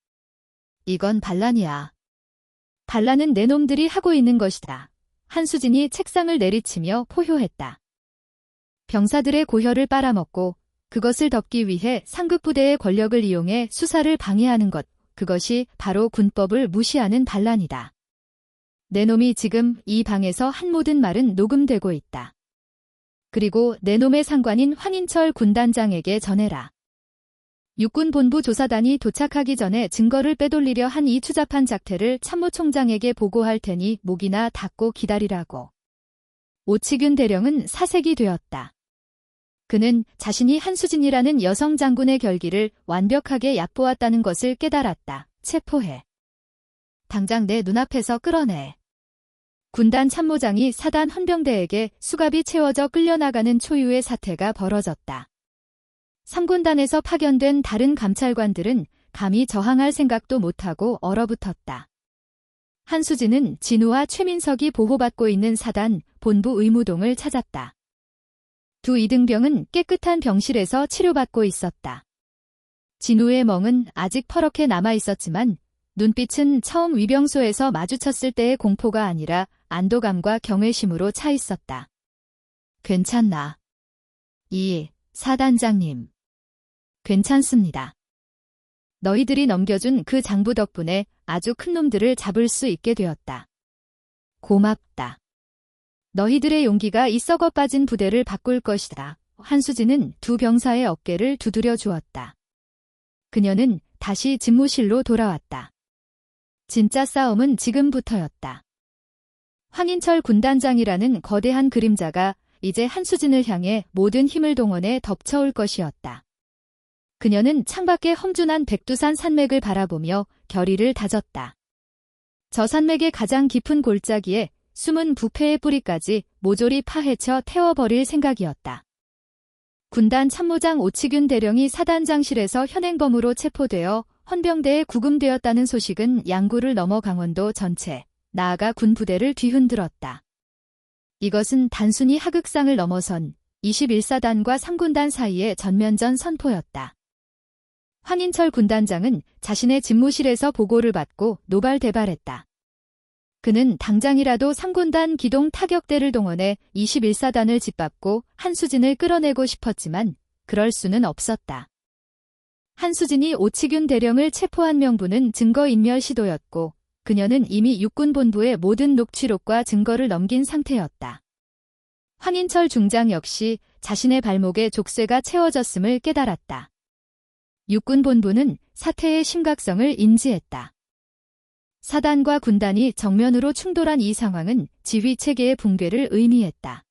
이건 반란이야. 반란은 내 놈들이 하고 있는 것이다. 한수진이 책상을 내리치며 포효했다. 병사들의 고혈을 빨아먹고 그것을 덮기 위해 상급부대의 권력을 이용해 수사를 방해하는 것, 그것이 바로 군법을 무시하는 반란이다. 내 놈이 지금 이 방에서 한 모든 말은 녹음되고 있다. 그리고 내 놈의 상관인 황인철 군단장에게 전해라. 육군본부 조사단이 도착하기 전에 증거를 빼돌리려 한 이 추잡한 작태를 참모총장에게 보고할 테니 목이나 닫고 기다리라고. 오치균 대령은 사색이 되었다. 그는 자신이 한수진이라는 여성 장군의 결기를 완벽하게 얕보았다는 것을 깨달았다. 체포해. 당장 내 눈앞에서 끌어내. 군단 참모장이 사단 헌병대에게 수갑이 채워져 끌려나가는 초유의 사태가 벌어졌다. 3군단에서 파견된 다른 감찰관들은 감히 저항할 생각도 못하고 얼어붙었다. 한수진은 진우와 최민석이 보호받고 있는 사단 본부 의무동을 찾았다. 두 이등병은 깨끗한 병실에서 치료받고 있었다. 진우의 멍은 아직 퍼렇게 남아있었지만 눈빛은 처음 위병소에서 마주쳤을 때의 공포가 아니라 안도감과 경외심으로 차 있었다. 괜찮나? 이 사단장님. 괜찮습니다. 너희들이 넘겨준 그 장부 덕분에 아주 큰 놈들을 잡을 수 있게 되었다. 고맙다. 너희들의 용기가 이 썩어 빠진 부대를 바꿀 것이다. 한수진은 두 병사의 어깨를 두드려 주었다. 그녀는 다시 집무실로 돌아왔다. 진짜 싸움은 지금부터였다. 황인철 군단장이라는 거대한 그림자가 이제 한수진을 향해 모든 힘을 동원해 덮쳐올 것이었다. 그녀는 창밖의 험준한 백두산 산맥을 바라보며 결의를 다졌다. 저 산맥의 가장 깊은 골짜기에 숨은 부패의 뿌리까지 모조리 파헤쳐 태워버릴 생각이었다. 군단 참모장 오치균 대령이 사단장실에서 현행범으로 체포되어 헌병대에 구금되었다는 소식은 양구를 넘어 강원도 전체, 나아가 군부대를 뒤흔들었다. 이것은 단순히 하극상을 넘어선 21사단과 3군단 사이의 전면전 선포였다. 황인철 군단장은 자신의 집무실에서 보고를 받고 노발대발했다. 그는 당장이라도 3군단 기동 타격대를 동원해 21사단을 짓밟고 한수진을 끌어내고 싶었지만 그럴 수는 없었다. 한수진이 오치균 대령을 체포한 명분은 증거인멸 시도였고 그녀는 이미 육군본부에 모든 녹취록과 증거를 넘긴 상태였다. 황인철 중장 역시 자신의 발목에 족쇄가 채워졌음을 깨달았다. 육군본부는 사태의 심각성을 인지했다. 사단과 군단이 정면으로 충돌한 이 상황은 지휘체계의 붕괴를 의미했다.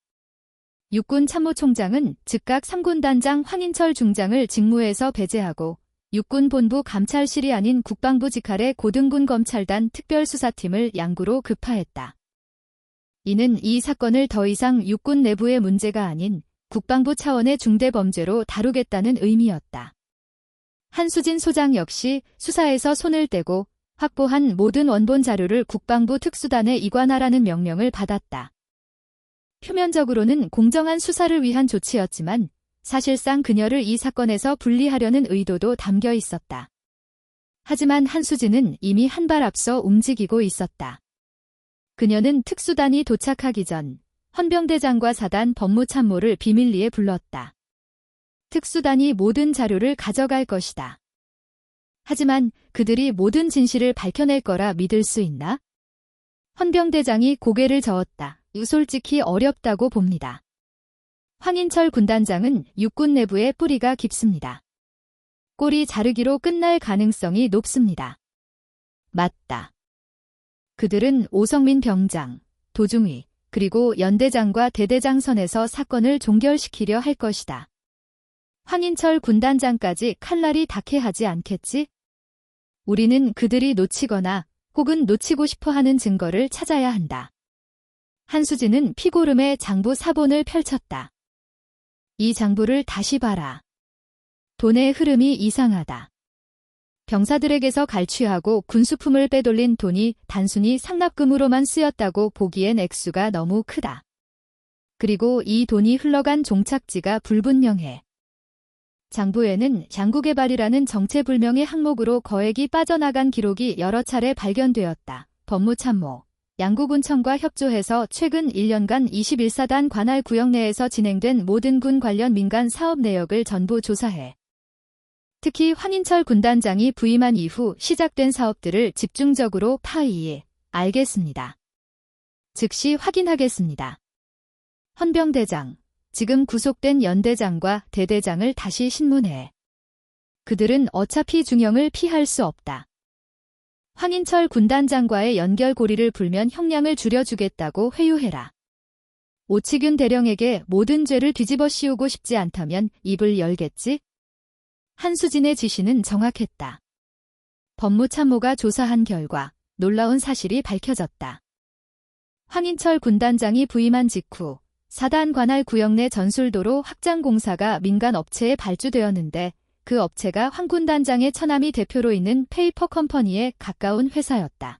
육군 참모총장은 즉각 3군단장 황인철 중장을 직무에서 배제하고 육군본부 감찰실이 아닌 국방부 직할의 고등군 검찰단 특별수사팀을 양구로 급파했다. 이는 이 사건을 더 이상 육군 내부의 문제가 아닌 국방부 차원의 중대범죄로 다루겠다는 의미였다. 한수진 소장 역시 수사에서 손을 떼고 확보한 모든 원본 자료를 국방부 특수단에 이관하라는 명령을 받았다. 표면적으로는 공정한 수사를 위한 조치였지만 사실상 그녀를 이 사건에서 분리하려는 의도도 담겨 있었다. 하지만 한수진은 이미 한 발 앞서 움직이고 있었다. 그녀는 특수단이 도착하기 전 헌병대장과 사단 법무참모를 비밀리에 불렀다. 특수단이 모든 자료를 가져갈 것이다. 하지만 그들이 모든 진실을 밝혀낼 거라 믿을 수 있나? 헌병대장이 고개를 저었다. 솔직히 어렵다고 봅니다. 황인철 군단장은 육군 내부에 뿌리가 깊습니다. 꼬리 자르기로 끝날 가능성이 높습니다. 맞다. 그들은 오성민 병장, 도중위, 그리고 연대장과 대대장 선에서 사건을 종결시키려 할 것이다. 황인철 군단장까지 칼날이 닿게 하지 않겠지? 우리는 그들이 놓치거나 혹은 놓치고 싶어하는 증거를 찾아야 한다. 한수진은 피고름에 장부 사본을 펼쳤다. 이 장부를 다시 봐라. 돈의 흐름이 이상하다. 병사들에게서 갈취하고 군수품을 빼돌린 돈이 단순히 상납금으로만 쓰였다고 보기엔 액수가 너무 크다. 그리고 이 돈이 흘러간 종착지가 불분명해. 장부에는 양구개발이라는 정체불명의 항목으로 거액이 빠져나간 기록이 여러 차례 발견되었다. 법무참모, 양구군청과 협조해서 최근 1년간 21사단 관할 구역 내에서 진행된 모든 군 관련 민간 사업 내역을 전부 조사해. 특히 황인철 군단장이 부임한 이후 시작된 사업들을 집중적으로 파이해. 알겠습니다. 즉시 확인하겠습니다. 헌병대장, 지금 구속된 연대장과 대대장을 다시 신문해. 그들은 어차피 중형을 피할 수 없다. 황인철 군단장과의 연결고리를 풀면 형량을 줄여주겠다고 회유해라. 오치균 대령에게 모든 죄를 뒤집어 씌우고 싶지 않다면 입을 열겠지? 한수진의 지시는 정확했다. 법무참모가 조사한 결과 놀라운 사실이 밝혀졌다. 황인철 군단장이 부임한 직후 사단 관할 구역 내 전술도로 확장 공사가 민간 업체에 발주되었는데 그 업체가 황 군단장의 처남이 대표로 있는 페이퍼 컴퍼니에 가까운 회사였다.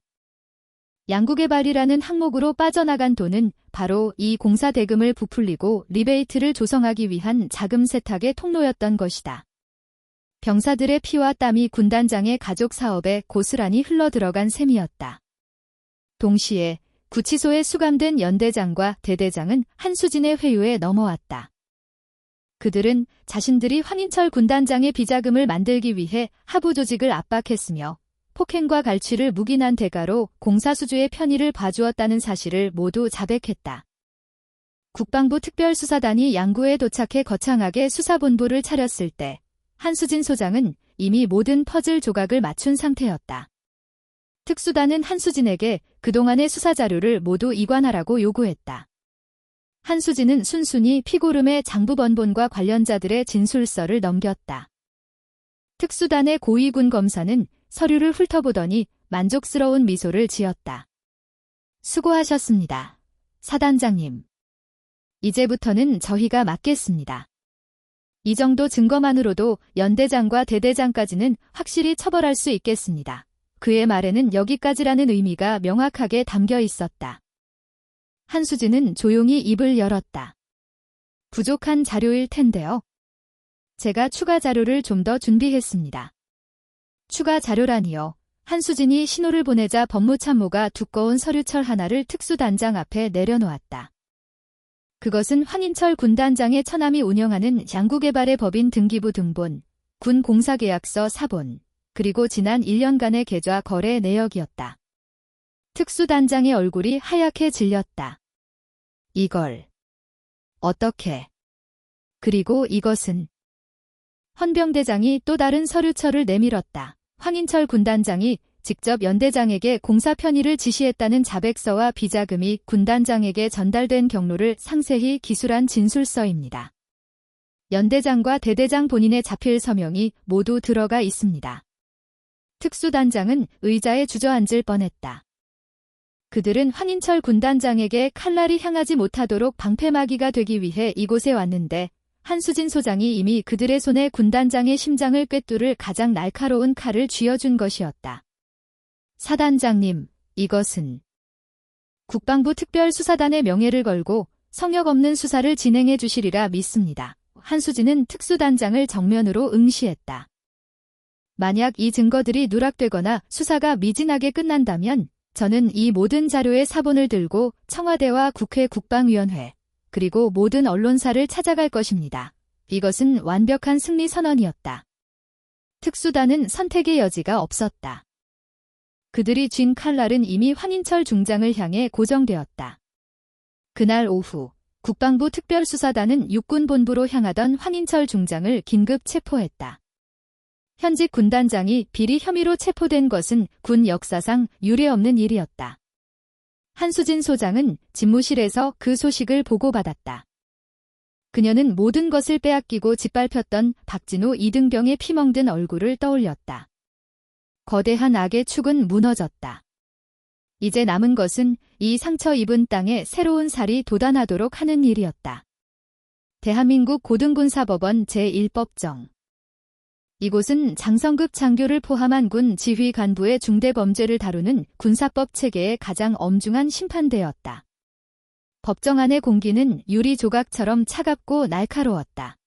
양구개발이라는 항목으로 빠져나간 돈은 바로 이 공사 대금을 부풀리고 리베이트를 조성하기 위한 자금 세탁의 통로였던 것이다. 병사들의 피와 땀이 군단장의 가족 사업에 고스란히 흘러들어간 셈이었다. 동시에 구치소에 수감된 연대장과 대대장은 한수진의 회유에 넘어왔다. 그들은 자신들이 황인철 군단장의 비자금을 만들기 위해 하부 조직을 압박했으며 폭행과 갈취를 묵인한 대가로 공사수주의 편의를 봐주었다는 사실을 모두 자백했다. 국방부 특별수사단이 양구에 도착해 거창하게 수사본부를 차렸을 때 한수진 소장은 이미 모든 퍼즐 조각을 맞춘 상태였다. 특수단은 한수진에게 그동안의 수사 자료를 모두 이관하라고 요구했다. 한수진은 순순히 피고름의 장부번본과 관련자들의 진술서를 넘겼다. 특수단의 고위군 검사는 서류를 훑어보더니 만족스러운 미소를 지었다. 수고하셨습니다. 사단장님. 이제부터는 저희가 맡겠습니다. 이 정도 증거만으로도 연대장과 대대장까지는 확실히 처벌할 수 있겠습니다. 그의 말에는 여기까지라는 의미가 명확하게 담겨 있었다. 한수진은 조용히 입을 열었다. 부족한 자료일 텐데요. 제가 추가 자료를 좀 더 준비했습니다. 추가 자료라니요. 한수진이 신호를 보내자 법무참모가 두꺼운 서류철 하나를 특수단장 앞에 내려놓았다. 그것은 황인철 군단장의 처남이 운영하는 양구개발의 법인 등기부 등본, 군 공사계약서 사본, 그리고 지난 1년간의 계좌 거래 내역이었다. 특수단장의 얼굴이 하얗게 질렸다. 이걸 어떻게? 그리고 이것은? 헌병대장이 또 다른 서류철을 내밀었다. 황인철 군단장이 직접 연대장에게 공사 편의를 지시했다는 자백서와 비자금이 군단장에게 전달된 경로를 상세히 기술한 진술서입니다. 연대장과 대대장 본인의 자필 서명이 모두 들어가 있습니다. 특수단장은 의자에 주저앉을 뻔했다. 그들은 황인철 군단장에게 칼날이 향하지 못하도록 방패막이가 되기 위해 이곳에 왔는데 한수진 소장이 이미 그들의 손에 군단장의 심장을 꿰뚫을 가장 날카로운 칼을 쥐어준 것이었다. 사단장님, 이것은 국방부 특별수사단의 명예를 걸고 성역 없는 수사를 진행해 주시리라 믿습니다. 한수진은 특수단장을 정면으로 응시했다. 만약 이 증거들이 누락되거나 수사가 미진하게 끝난다면 저는 이 모든 자료의 사본을 들고 청와대와 국회 국방위원회 그리고 모든 언론사를 찾아갈 것입니다. 이것은 완벽한 승리 선언이었다. 특수단은 선택의 여지가 없었다. 그들이 쥔 칼날은 이미 황인철 중장을 향해 고정되었다. 그날 오후 국방부 특별수사단은 육군본부로 향하던 황인철 중장을 긴급 체포했다. 현직 군단장이 비리 혐의로 체포된 것은 군 역사상 유례없는 일이었다. 한수진 소장은 집무실에서 그 소식을 보고받았다. 그녀는 모든 것을 빼앗기고 짓밟혔던 박진우 이등병의 피멍든 얼굴을 떠올렸다. 거대한 악의 축은 무너졌다. 이제 남은 것은 이 상처 입은 땅에 새로운 살이 돋아나도록 하는 일이었다. 대한민국 고등군사법원 제1법정. 이곳은 장성급 장교를 포함한 군 지휘 간부의 중대범죄를 다루는 군사법 체계의 가장 엄중한 심판대였다. 법정 안의 공기는 유리 조각처럼 차갑고 날카로웠다.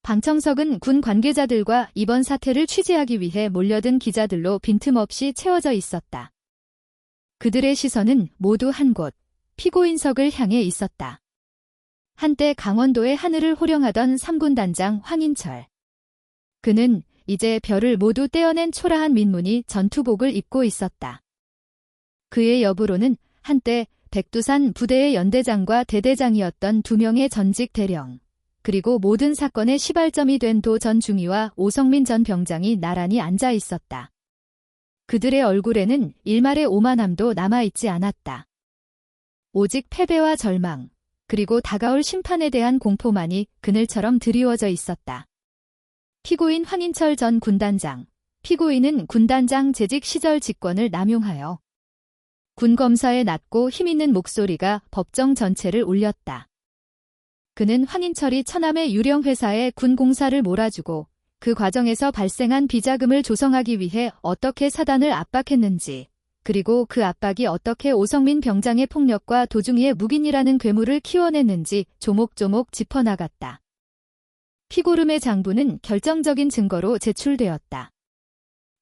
방청석은 군 관계자들과 이번 사태를 취재하기 위해 몰려든 기자들로 빈틈없이 채워져 있었다. 그들의 시선은 모두 한 곳, 피고인석을 향해 있었다. 한때 강원도의 하늘을 호령하던 3군 단장 황인철. 그는 이제 별을 모두 떼어낸 초라한 민문이 전투복을 입고 있었다. 그의 여부로는 한때 백두산 부대의 연대장과 대대장이었던 2명의 전직 대령, 그리고 모든 사건의 시발점이 된 도 전 중위와 오성민 전 병장이 나란히 앉아 있었다. 그들의 얼굴에는 일말의 오만함도 남아있지 않았다. 오직 패배와 절망, 그리고 다가올 심판에 대한 공포만이 그늘처럼 드리워져 있었다. 피고인 황인철 전 군단장. 피고인은 군단장 재직 시절 직권을 남용하여 군검사의 낮고 힘있는 목소리가 법정 전체를 울렸다. 그는 황인철이 처남의 유령 회사에 군 공사를 몰아주고 그 과정에서 발생한 비자금을 조성하기 위해 어떻게 사단을 압박했는지, 그리고 그 압박이 어떻게 오성민 병장의 폭력과 도중이의 묵인이라는 괴물을 키워냈는지 조목조목 짚어나갔다. 피고름의 장부는 결정적인 증거로 제출되었다.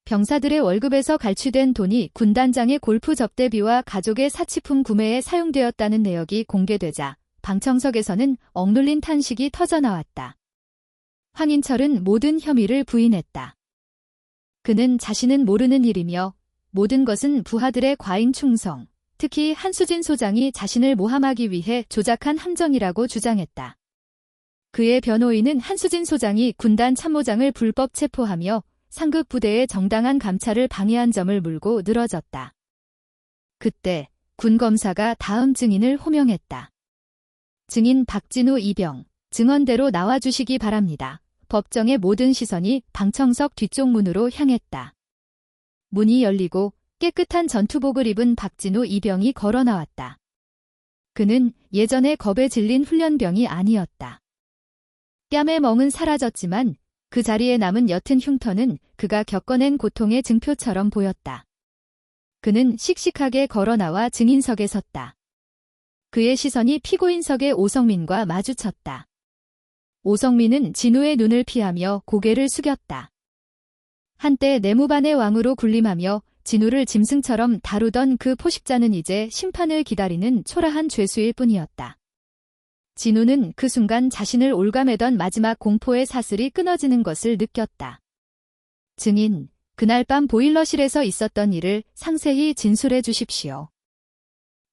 병사들의 월급에서 갈취된 돈이 군단장의 골프 접대비와 가족의 사치품 구매에 사용되었다는 내역이 공개되자 방청석에서는 억눌린 탄식이 터져나왔다. 황인철은 모든 혐의를 부인했다. 그는 자신은 모르는 일이며 모든 것은 부하들의 과잉 충성, 특히 한수진 소장이 자신을 모함하기 위해 조작한 함정이라고 주장했다. 그의 변호인은 한수진 소장이 군단 참모장을 불법 체포하며 상급 부대의 정당한 감찰을 방해한 점을 물고 늘어졌다. 그때 군 검사가 다음 증인을 호명했다. 증인 박진우 이병, 증언대로 나와주시기 바랍니다. 법정의 모든 시선이 방청석 뒤쪽 문으로 향했다. 문이 열리고 깨끗한 전투복을 입은 박진우 이병이 걸어 나왔다. 그는 예전에 겁에 질린 훈련병이 아니었다. 뺨의 멍은 사라졌지만 그 자리에 남은 옅은 흉터는 그가 겪어낸 고통의 증표처럼 보였다. 그는 씩씩하게 걸어 나와 증인석에 섰다. 그의 시선이 피고인석의 오성민과 마주쳤다. 오성민은 진우의 눈을 피하며 고개를 숙였다. 한때 내무반의 왕으로 군림하며 진우를 짐승처럼 다루던 그 포식자는 이제 심판을 기다리는 초라한 죄수일 뿐이었다. 진우는 그 순간 자신을 올가매던 마지막 공포의 사슬이 끊어지는 것을 느꼈다. 증인, 그날 밤 보일러실에서 있었던 일을 상세히 진술해 주십시오.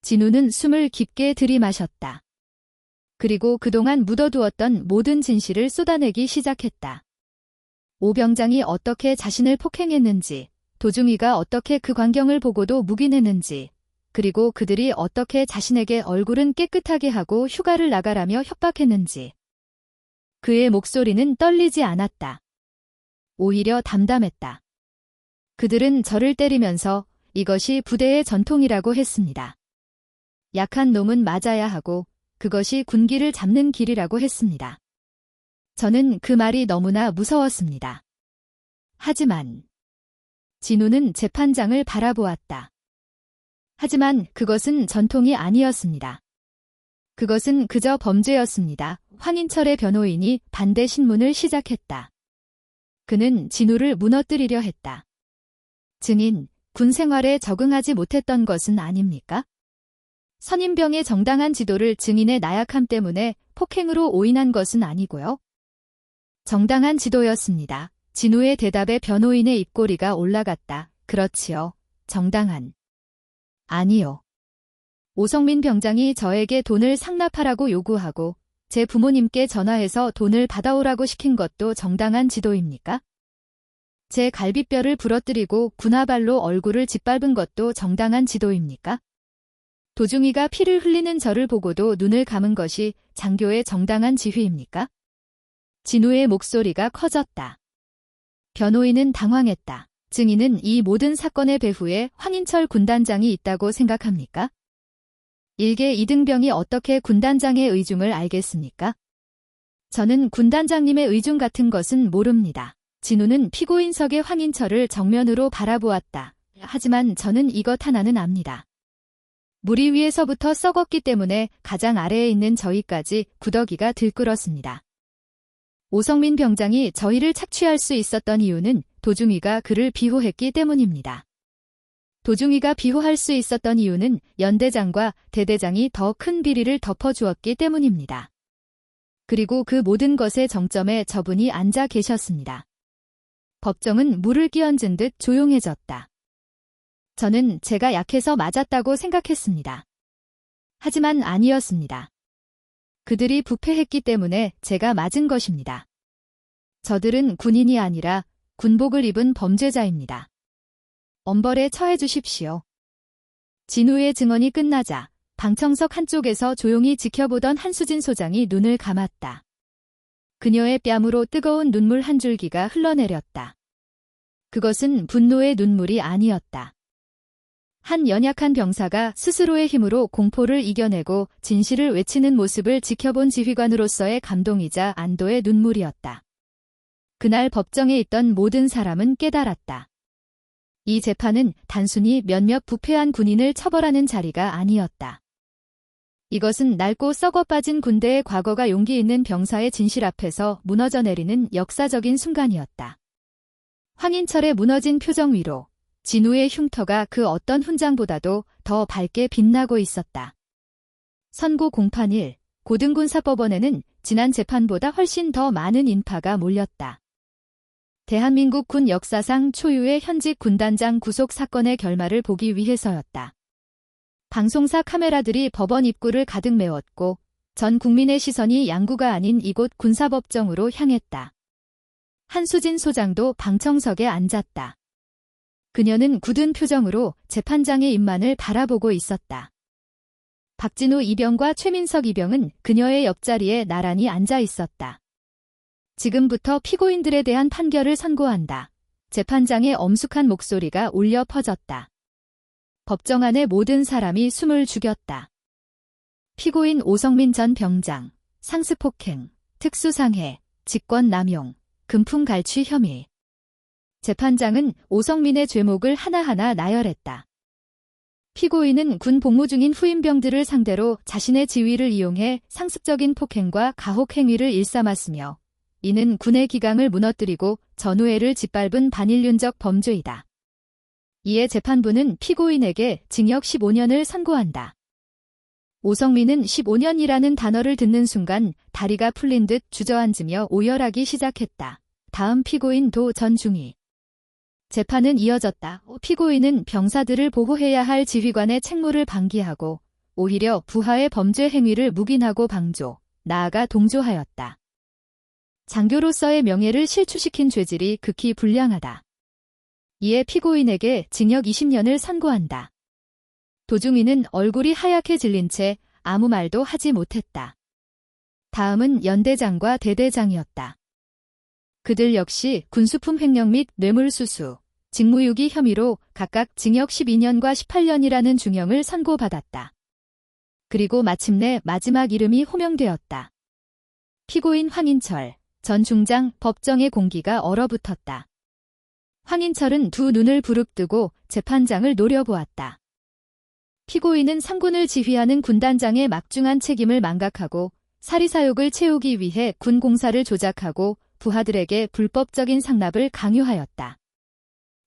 진우는 숨을 깊게 들이마셨다. 그리고 그동안 묻어두었던 모든 진실을 쏟아내기 시작했다. 오 병장이 어떻게 자신을 폭행했는지, 도중이가 어떻게 그 광경을 보고도 묵인했는지, 그리고 그들이 어떻게 자신에게 얼굴은 깨끗하게 하고 휴가를 나가라며 협박했는지. 그의 목소리는 떨리지 않았다. 오히려 담담했다. 그들은 저를 때리면서 이것이 부대의 전통이라고 했습니다. 약한 놈은 맞아야 하고 그것이 군기를 잡는 길이라고 했습니다. 저는 그 말이 너무나 무서웠습니다. 하지만 진우는 재판장을 바라보았다. 하지만 그것은 전통이 아니었습니다. 그것은 그저 범죄였습니다. 황인철의 변호인이 반대 신문을 시작했다. 그는 진우를 무너뜨리려 했다. 증인, 군 생활에 적응하지 못했던 것은 아닙니까? 선임병의 정당한 지도를 증인의 나약함 때문에 폭행으로 오인한 것은 아니고요. 정당한 지도였습니다. 진우의 대답에 변호인의 입꼬리가 올라갔다. 그렇지요. 정당한. 아니요. 오성민 병장이 저에게 돈을 상납하라고 요구하고 제 부모님께 전화해서 돈을 받아오라고 시킨 것도 정당한 지도입니까? 제 갈비뼈를 부러뜨리고 군화발로 얼굴을 짓밟은 것도 정당한 지도입니까? 도중이가 피를 흘리는 저를 보고도 눈을 감은 것이 장교의 정당한 지휘입니까? 진우의 목소리가 커졌다. 변호인은 당황했다. 증인은 이 모든 사건의 배후에 황인철 군단장이 있다고 생각합니까? 일개 이등병이 어떻게 군단장의 의중을 알겠습니까? 저는 군단장님의 의중 같은 것은 모릅니다. 진우는 피고인석의 황인철을 정면으로 바라보았다. 하지만 저는 이것 하나는 압니다. 무리 위에서부터 썩었기 때문에 가장 아래에 있는 저희까지 구더기가 들끓었습니다. 오성민 병장이 저희를 착취할 수 있었던 이유는 도중이가 그를 비호했기 때문입니다. 도중이가 비호할 수 있었던 이유는 연대장과 대대장이 더 큰 비리를 덮어주었기 때문입니다. 그리고 그 모든 것의 정점에 저분이 앉아 계셨습니다. 법정은 물을 끼얹은 듯 조용해졌다. 저는 제가 약해서 맞았다고 생각했습니다. 하지만 아니었습니다. 그들이 부패했기 때문에 제가 맞은 것입니다. 저들은 군인이 아니라 군복을 입은 범죄자입니다. 엄벌에 처해 주십시오. 진우의 증언이 끝나자 방청석 한쪽에서 조용히 지켜보던 한수진 소장이 눈을 감았다. 그녀의 뺨으로 뜨거운 눈물 한 줄기가 흘러내렸다. 그것은 분노의 눈물이 아니었다. 한 연약한 병사가 스스로의 힘으로 공포를 이겨내고 진실을 외치는 모습을 지켜본 지휘관으로서의 감동이자 안도의 눈물이었다. 그날 법정에 있던 모든 사람은 깨달았다. 이 재판은 단순히 몇몇 부패한 군인을 처벌하는 자리가 아니었다. 이것은 낡고 썩어 빠진 군대의 과거가 용기 있는 병사의 진실 앞에서 무너져 내리는 역사적인 순간이었다. 황인철의 무너진 표정 위로 진우의 흉터가 그 어떤 훈장보다도 더 밝게 빛나고 있었다. 선고 공판 1, 고등군사법원에는 지난 재판보다 훨씬 더 많은 인파가 몰렸다. 대한민국 군 역사상 초유의 현직 군단장 구속 사건의 결말을 보기 위해서였다. 방송사 카메라들이 법원 입구를 가득 메웠고 전 국민의 시선이 양구가 아닌 이곳 군사법정으로 향했다. 한수진 소장도 방청석에 앉았다. 그녀는 굳은 표정으로 재판장의 입만을 바라보고 있었다. 박진우 이병과 최민석 이병은 그녀의 옆자리에 나란히 앉아 있었다. 지금부터 피고인들에 대한 판결을 선고한다. 재판장의 엄숙한 목소리가 울려 퍼졌다. 법정 안의 모든 사람이 숨을 죽였다. 피고인 오성민 전 병장, 상습폭행, 특수상해, 직권남용, 금품갈취 혐의. 재판장은 오성민의 죄목을 하나하나 나열했다. 피고인은 군 복무 중인 후임병들을 상대로 자신의 지위를 이용해 상습적인 폭행과 가혹 행위를 일삼았으며 이는 군의 기강을 무너뜨리고 전우회를 짓밟은 반인륜적 범죄이다. 이에 재판부는 피고인에게 징역 15년을 선고한다. 오성민은 15년이라는 단어를 듣는 순간 다리가 풀린 듯 주저앉으며 오열하기 시작했다. 다음 피고인 도 전 중위. 재판은 이어졌다. 피고인은 병사들을 보호해야 할 지휘관의 책무를 방기하고 오히려 부하의 범죄 행위를 묵인하고 방조, 나아가 동조하였다. 장교로서의 명예를 실추시킨 죄질이 극히 불량하다. 이에 피고인에게 징역 20년을 선고한다. 도중이는 얼굴이 하얗게 질린 채 아무 말도 하지 못했다. 다음은 연대장과 대대장이었다. 그들 역시 군수품 횡령 및 뇌물수수, 직무유기 혐의로 각각 징역 12년과 18년이라는 중형을 선고받았다. 그리고 마침내 마지막 이름이 호명되었다. 피고인 황인철 전 중장. 법정의 공기가 얼어붙었다. 황인철은 두 눈을 부릅뜨고 재판장을 노려보았다. 피고인은 상군을 지휘하는 군단장의 막중한 책임을 망각하고 사리사욕을 채우기 위해 군 공사를 조작하고 부하들에게 불법적인 상납을 강요하였다.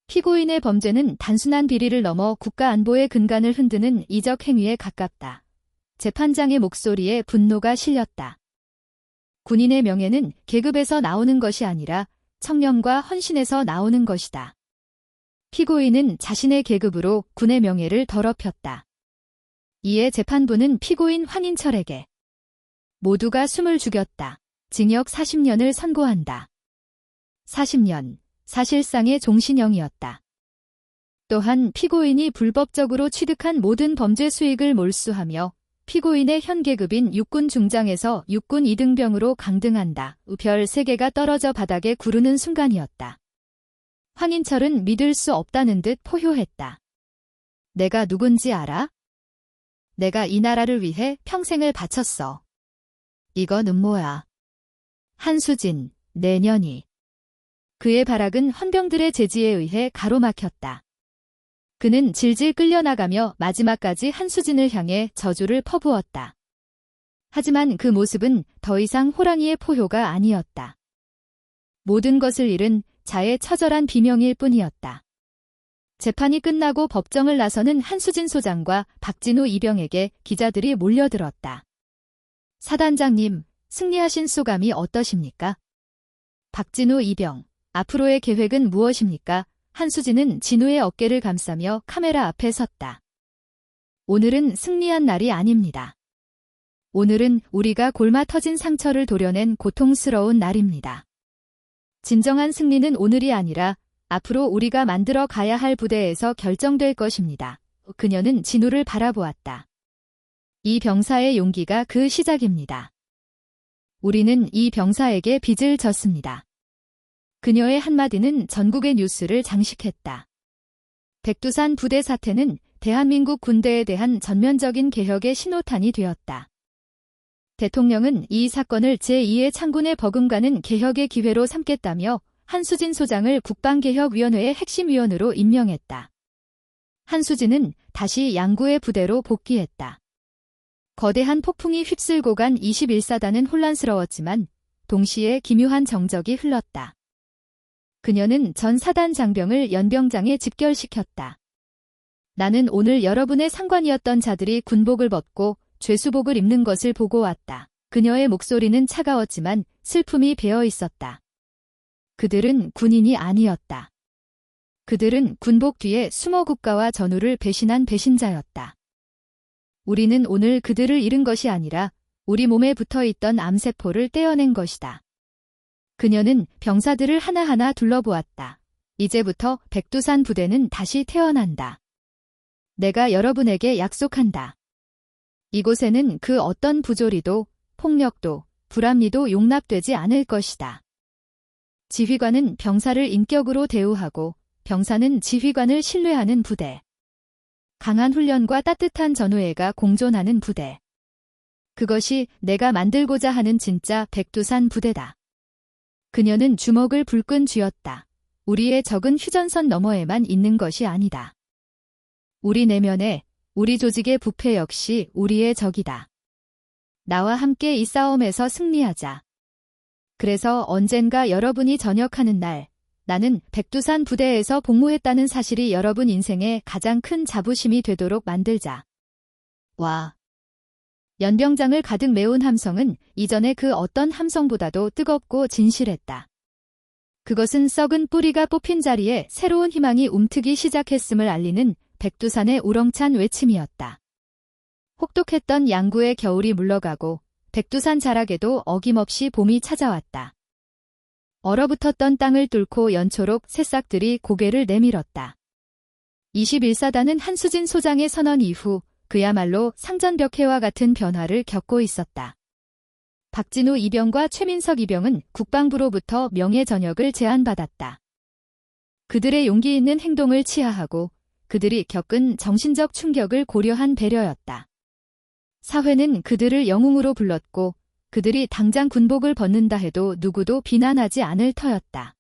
피고인의 범죄는 단순한 비리를 넘어 국가 안보의 근간을 흔드는 이적 행위에 가깝다. 재판장의 목소리에 분노가 실렸다. 군인의 명예는 계급에서 나오는 것이 아니라 청렴과 헌신에서 나오는 것이다. 피고인은 자신의 계급으로 군의 명예를 더럽혔다. 이에 재판부는 피고인 황인철에게 모두가 숨을 죽였다. 징역 40년을 선고한다. 40년, 사실상의 종신형이었다. 또한 피고인이 불법적으로 취득한 모든 범죄 수익을 몰수하며 피고인의 현 계급인 육군 중장에서 육군 2등병으로 강등한다. 별 3개가 떨어져 바닥에 구르는 순간이었다. 황인철은 믿을 수 없다는 듯 포효했다. 내가 누군지 알아? 내가 이 나라를 위해 평생을 바쳤어. 이건 음모야. 한수진, 내년이. 그의 발악은 헌병들의 제지에 의해 가로막혔다. 그는 질질 끌려나가며 마지막까지 한수진을 향해 저주를 퍼부었다. 하지만 그 모습은 더 이상 호랑이의 포효가 아니었다. 모든 것을 잃은 자의 처절한 비명일 뿐이었다. 재판이 끝나고 법정을 나서는 한수진 소장과 박진우 이병에게 기자들이 몰려들었다. 사단장님, 승리하신 소감이 어떠십니까? 박진우 이병, 앞으로의 계획은 무엇입니까? 한수진은 진우의 어깨를 감싸며 카메라 앞에 섰다. 오늘은 승리한 날이 아닙니다. 오늘은 우리가 골마 터진 상처를 도려낸 고통스러운 날입니다. 진정한 승리는 오늘이 아니라 앞으로 우리가 만들어 가야 할 부대에서 결정될 것입니다. 그녀는 진우를 바라보았다. 이 병사의 용기가 그 시작입니다. 우리는 이 병사에게 빚을 졌습니다. 그녀의 한마디는 전국의 뉴스를 장식했다. 백두산 부대 사태는 대한민국 군대에 대한 전면적인 개혁의 신호탄이 되었다. 대통령은 이 사건을 제2의 창군에 버금가는 개혁의 기회로 삼겠다며 한수진 소장을 국방개혁위원회의 핵심위원으로 임명했다. 한수진은 다시 양구의 부대로 복귀했다. 거대한 폭풍이 휩쓸고 간 21사단은 혼란스러웠지만 동시에 기묘한 정적이 흘렀다. 그녀는 전 사단 장병을 연병장에 집결시켰다. 나는 오늘 여러분의 상관이었던 자들이 군복을 벗고 죄수복을 입는 것을 보고 왔다. 그녀의 목소리는 차가웠지만 슬픔이 배어 있었다. 그들은 군인이 아니었다. 그들은 군복 뒤에 숨어 국가와 전우를 배신한 배신자였다. 우리는 오늘 그들을 잃은 것이 아니라 우리 몸에 붙어있던 암세포를 떼어낸 것이다. 그녀는 병사들을 하나하나 둘러보았다. 이제부터 백두산 부대는 다시 태어난다. 내가 여러분에게 약속한다. 이곳에는 그 어떤 부조리도, 폭력도, 불합리도 용납되지 않을 것이다. 지휘관은 병사를 인격으로 대우하고 병사는 지휘관을 신뢰하는 부대. 강한 훈련과 따뜻한 전우애가 공존하는 부대. 그것이 내가 만들고자 하는 진짜 백두산 부대다. 그녀는 주먹을 불끈 쥐었다. 우리의 적은 휴전선 너머에만 있는 것이 아니다. 우리 내면에, 우리 조직의 부패 역시 우리의 적이다. 나와 함께 이 싸움에서 승리하자. 그래서 언젠가 여러분이 전역하는 날, 나는 백두산 부대에서 복무했다는 사실이 여러분 인생의 가장 큰 자부심이 되도록 만들자. 와. 연병장을 가득 메운 함성은 이전의 그 어떤 함성보다도 뜨겁고 진실했다. 그것은 썩은 뿌리가 뽑힌 자리에 새로운 희망이 움트기 시작했음을 알리는 백두산의 우렁찬 외침이었다. 혹독했던 양구의 겨울이 물러가고 백두산 자락에도 어김없이 봄이 찾아왔다. 얼어붙었던 땅을 뚫고 연초록 새싹들이 고개를 내밀었다. 21사단은 한수진 소장의 선언 이후 그야말로 상전벽해와 같은 변화를 겪고 있었다. 박진우 이병과 최민석 이병은 국방부로부터 명예 전역을 제안받았다. 그들의 용기 있는 행동을 치하하고 그들이 겪은 정신적 충격을 고려한 배려였다. 사회는 그들을 영웅으로 불렀고 그들이 당장 군복을 벗는다 해도 누구도 비난하지 않을 터였다.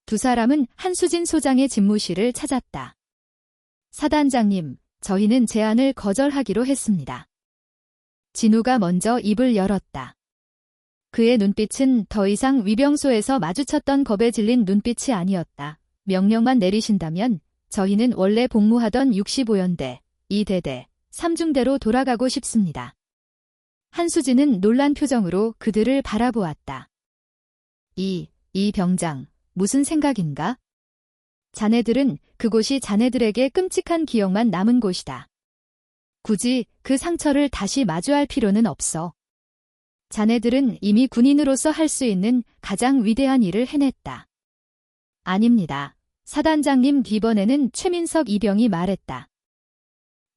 두 사람은 한수진 소장의 집무실을 찾았다. 사단장님, 저희는 제안을 거절하기로 했습니다. 진우가 먼저 입을 열었다. 그의 눈빛은 더 이상 위병소에서 마주쳤던 겁에 질린 눈빛이 아니었다. 명령만 내리신다면 저희는 원래 복무하던 65연대, 2대대, 3중대로 돌아가고 싶습니다. 한수진은 놀란 표정으로 그들을 바라보았다. 이 병장, 무슨 생각인가? 자네들은 그곳이 자네들에게 끔찍한 기억만 남은 곳이다. 굳이 그 상처를 다시 마주할 필요는 없어. 자네들은 이미 군인으로서 할 수 있는 가장 위대한 일을 해냈다. 아닙니다. 사단장님 뒤번에는 최민석 이병이 말했다.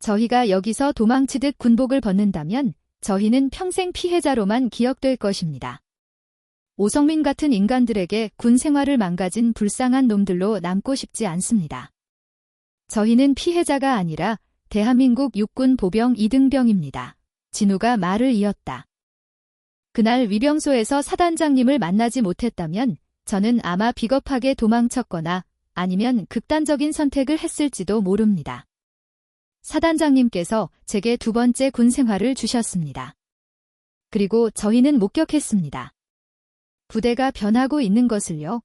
저희가 여기서 도망치듯 군복을 벗는다면 저희는 평생 피해자로만 기억될 것입니다. 오성민 같은 인간들에게 군 생활을 망가진 불쌍한 놈들로 남고 싶지 않습니다. 저희는 피해자가 아니라 대한민국 육군 보병 2등병입니다. 진우가 말을 이었다. 그날 위병소에서 사단장님을 만나지 못했다면 저는 아마 비겁하게 도망쳤거나 아니면 극단적인 선택을 했을지도 모릅니다. 사단장님께서 제게 두 번째 군 생활을 주셨습니다. 그리고 저희는 목격했습니다. 부대가 변하고 있는 것을요.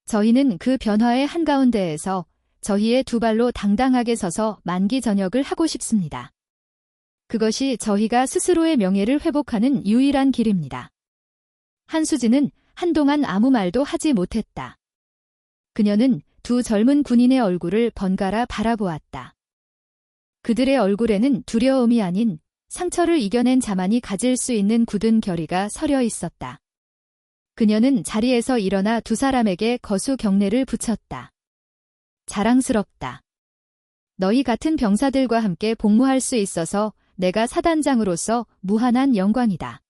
저희는 그 변화의 한가운데에서 저희의 두 발로 당당하게 서서 만기 전역을 하고 싶습니다. 그것이 저희가 스스로의 명예를 회복하는 유일한 길입니다. 한수진은 한동안 아무 말도 하지 못했다. 그녀는 두 젊은 군인의 얼굴을 번갈아 바라보았다. 그들의 얼굴에는 두려움이 아닌 상처를 이겨낸 자만이 가질 수 있는 굳은 결의가 서려 있었다. 그녀는 자리에서 일어나 두 사람에게 거수 경례를 붙였다. 자랑스럽다. 너희 같은 병사들과 함께 복무할 수 있어서 내가 사단장으로서 무한한 영광이다.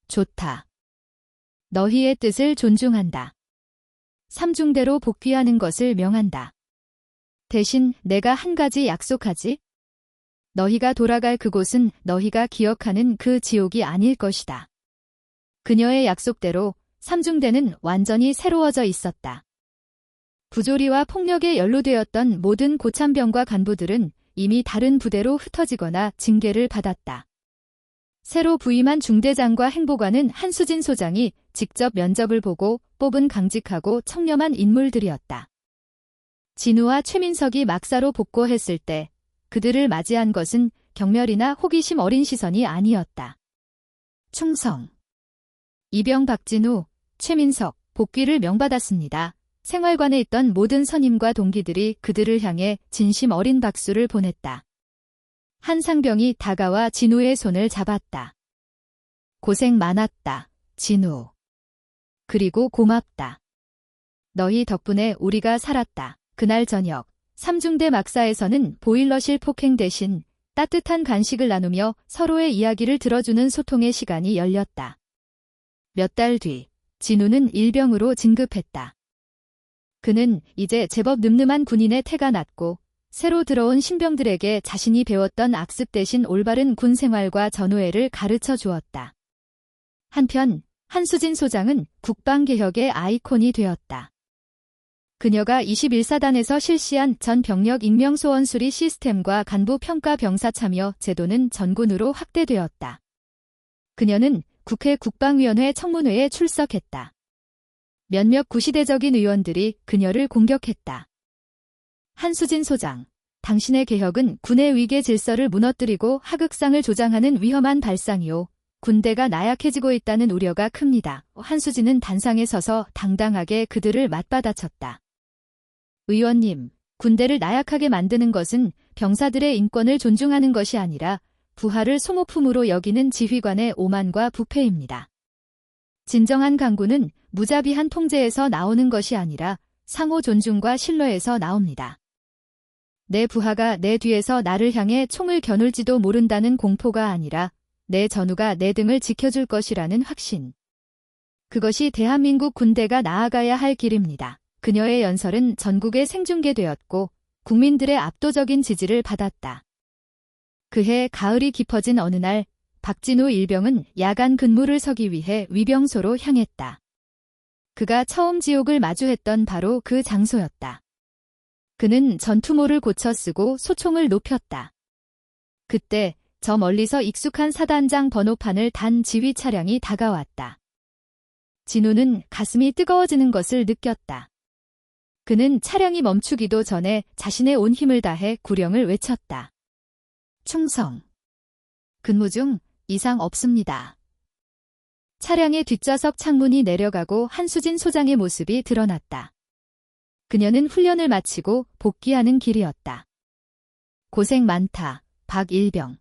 좋다. 너희의 뜻을 존중한다. 3중대로 복귀하는 것을 명한다. 대신 내가 한 가지 약속하지? 너희가 돌아갈 그곳은 너희가 기억하는 그 지옥이 아닐 것이다. 그녀의 약속대로 3중대는 완전히 새로워져 있었다. 부조리와 폭력에 연루되었던 모든 고참병과 간부들은 이미 다른 부대로 흩어지거나 징계를 받았다. 새로 부임한 중대장과 행보관은 한수진 소장이 직접 면접을 보고 뽑은 강직하고 청렴한 인물들이었다. 진우와 최민석이 막사로 복고했을 때 그들을 맞이한 것은 경멸이나 호기심 어린 시선이 아니었다. 충성. 이병 박진우, 최민석, 복귀를 명받았습니다. 생활관에 있던 모든 선임과 동기들이 그들을 향해 진심 어린 박수를 보냈다. 한 상병이 다가와 진우의 손을 잡았다. 고생 많았다, 진우. 그리고 고맙다. 너희 덕분에 우리가 살았다. 그날 저녁, 삼중대 막사에서는 보일러실 폭행 대신 따뜻한 간식을 나누며 서로의 이야기를 들어주는 소통의 시간이 열렸다. 몇 달 뒤, 진우는 일병으로 진급했다. 그는 이제 제법 늠름한 군인의 태가 났고 새로 들어온 신병들에게 자신이 배웠던 악습 대신 올바른 군 생활과 전우애를 가르쳐 주었다. 한편 한수진 소장은 국방개혁의 아이콘이 되었다. 그녀가 21사단에서 실시한 전 병력 익명 소원 수리 시스템과 간부 평가 병사 참여 제도는 전군으로 확대되었다. 그녀는 국회 국방위원회 청문회에 출석했다. 몇몇 구시대적인 의원들이 그녀를 공격했다. 한수진 소장, 당신의 개혁은 군의 위계 질서를 무너뜨리고 하극상을 조장하는 위험한 발상이요. 군대가 나약해지고 있다는 우려가 큽니다. 한수진은 단상에 서서 당당하게 그들을 맞받아쳤다. 의원님, 군대를 나약하게 만드는 것은 병사들의 인권을 존중하는 것이 아니라 부하를 소모품으로 여기는 지휘관의 오만과 부패입니다. 진정한 강군은 무자비한 통제에서 나오는 것이 아니라 상호 존중과 신뢰에서 나옵니다. 내 부하가 내 뒤에서 나를 향해 총을 겨눌지도 모른다는 공포가 아니라 내 전우가 내 등을 지켜줄 것이라는 확신. 그것이 대한민국 군대가 나아가야 할 길입니다. 그녀의 연설은 전국에 생중계되었고 국민들의 압도적인 지지를 받았다. 그해 가을이 깊어진 어느 날 박진우 일병은 야간 근무를 서기 위해 위병소로 향했다. 그가 처음 지옥을 마주했던 바로 그 장소였다. 그는 전투모를 고쳐 쓰고 소총을 높였다. 그때 저 멀리서 익숙한 사단장 번호판을 단 지휘 차량이 다가왔다. 진우는 가슴이 뜨거워지는 것을 느꼈다. 그는 차량이 멈추기도 전에 자신의 온 힘을 다해 구령을 외쳤다. 충성. 근무 중 이상 없습니다. 차량의 뒷좌석 창문이 내려가고 한수진 소장의 모습이 드러났다. 그녀는 훈련을 마치고 복귀하는 길이었다. 고생 많다, 박일병.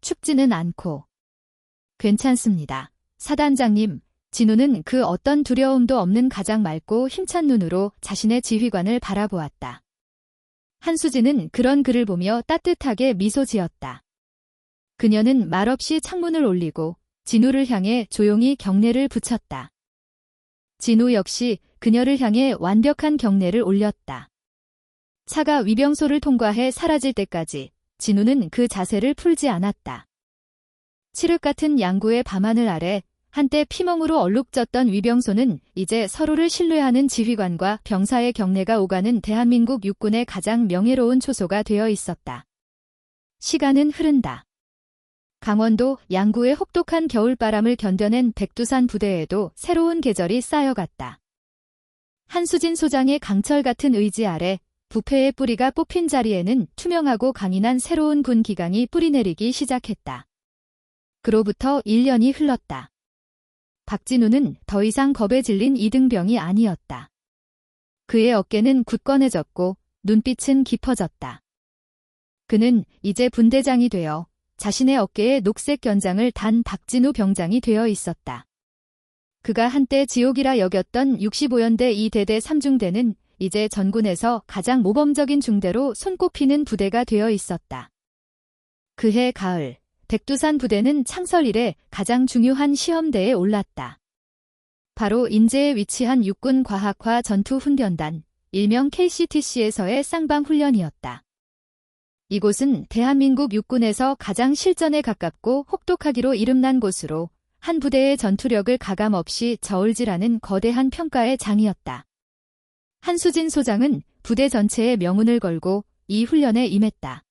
춥지는 않고. 괜찮습니다. 사단장님, 진우는 그 어떤 두려움도 없는 가장 맑고 힘찬 눈으로 자신의 지휘관을 바라보았다. 한수진은 그런 그를 보며 따뜻하게 미소 지었다. 그녀는 말없이 창문을 올리고 진우를 향해 조용히 경례를 붙였다. 진우 역시 그녀를 향해 완벽한 경례를 올렸다. 차가 위병소를 통과해 사라질 때까지 진우는 그 자세를 풀지 않았다. 칠흑 같은 양구의 밤하늘 아래 한때 피멍으로 얼룩졌던 위병소는 이제 서로를 신뢰하는 지휘관과 병사의 경례가 오가는 대한민국 육군의 가장 명예로운 초소가 되어 있었다. 시간은 흐른다. 강원도 양구의 혹독한 겨울바람을 견뎌낸 백두산 부대에도 새로운 계절이 쌓여갔다. 한수진 소장의 강철 같은 의지 아래 부패의 뿌리가 뽑힌 자리에는 투명하고 강인한 새로운 군 기강이 뿌리내리기 시작했다. 그로부터 1년이 흘렀다. 박진우는 더 이상 겁에 질린 이등병이 아니었다. 그의 어깨는 굳건해졌고 눈빛은 깊어졌다. 그는 이제 분대장이 되어 자신의 어깨에 녹색 견장을 단 박진우 병장이 되어 있었다. 그가 한때 지옥이라 여겼던 65연대 2대대 3중대는 이제 전군에서 가장 모범적인 중대로 손꼽히는 부대가 되어 있었다. 그해 가을, 백두산 부대는 창설 이래 가장 중요한 시험대에 올랐다. 바로 인제에 위치한 육군과학화 전투훈련단, 일명 KCTC에서의 쌍방훈련이었다. 이곳은 대한민국 육군에서 가장 실전에 가깝고 혹독하기로 이름난 곳으로 한 부대의 전투력을 가감없이 저울질하는 거대한 평가의 장이었다. 한수진 소장은 부대 전체에 명운을 걸고 이 훈련에 임했다.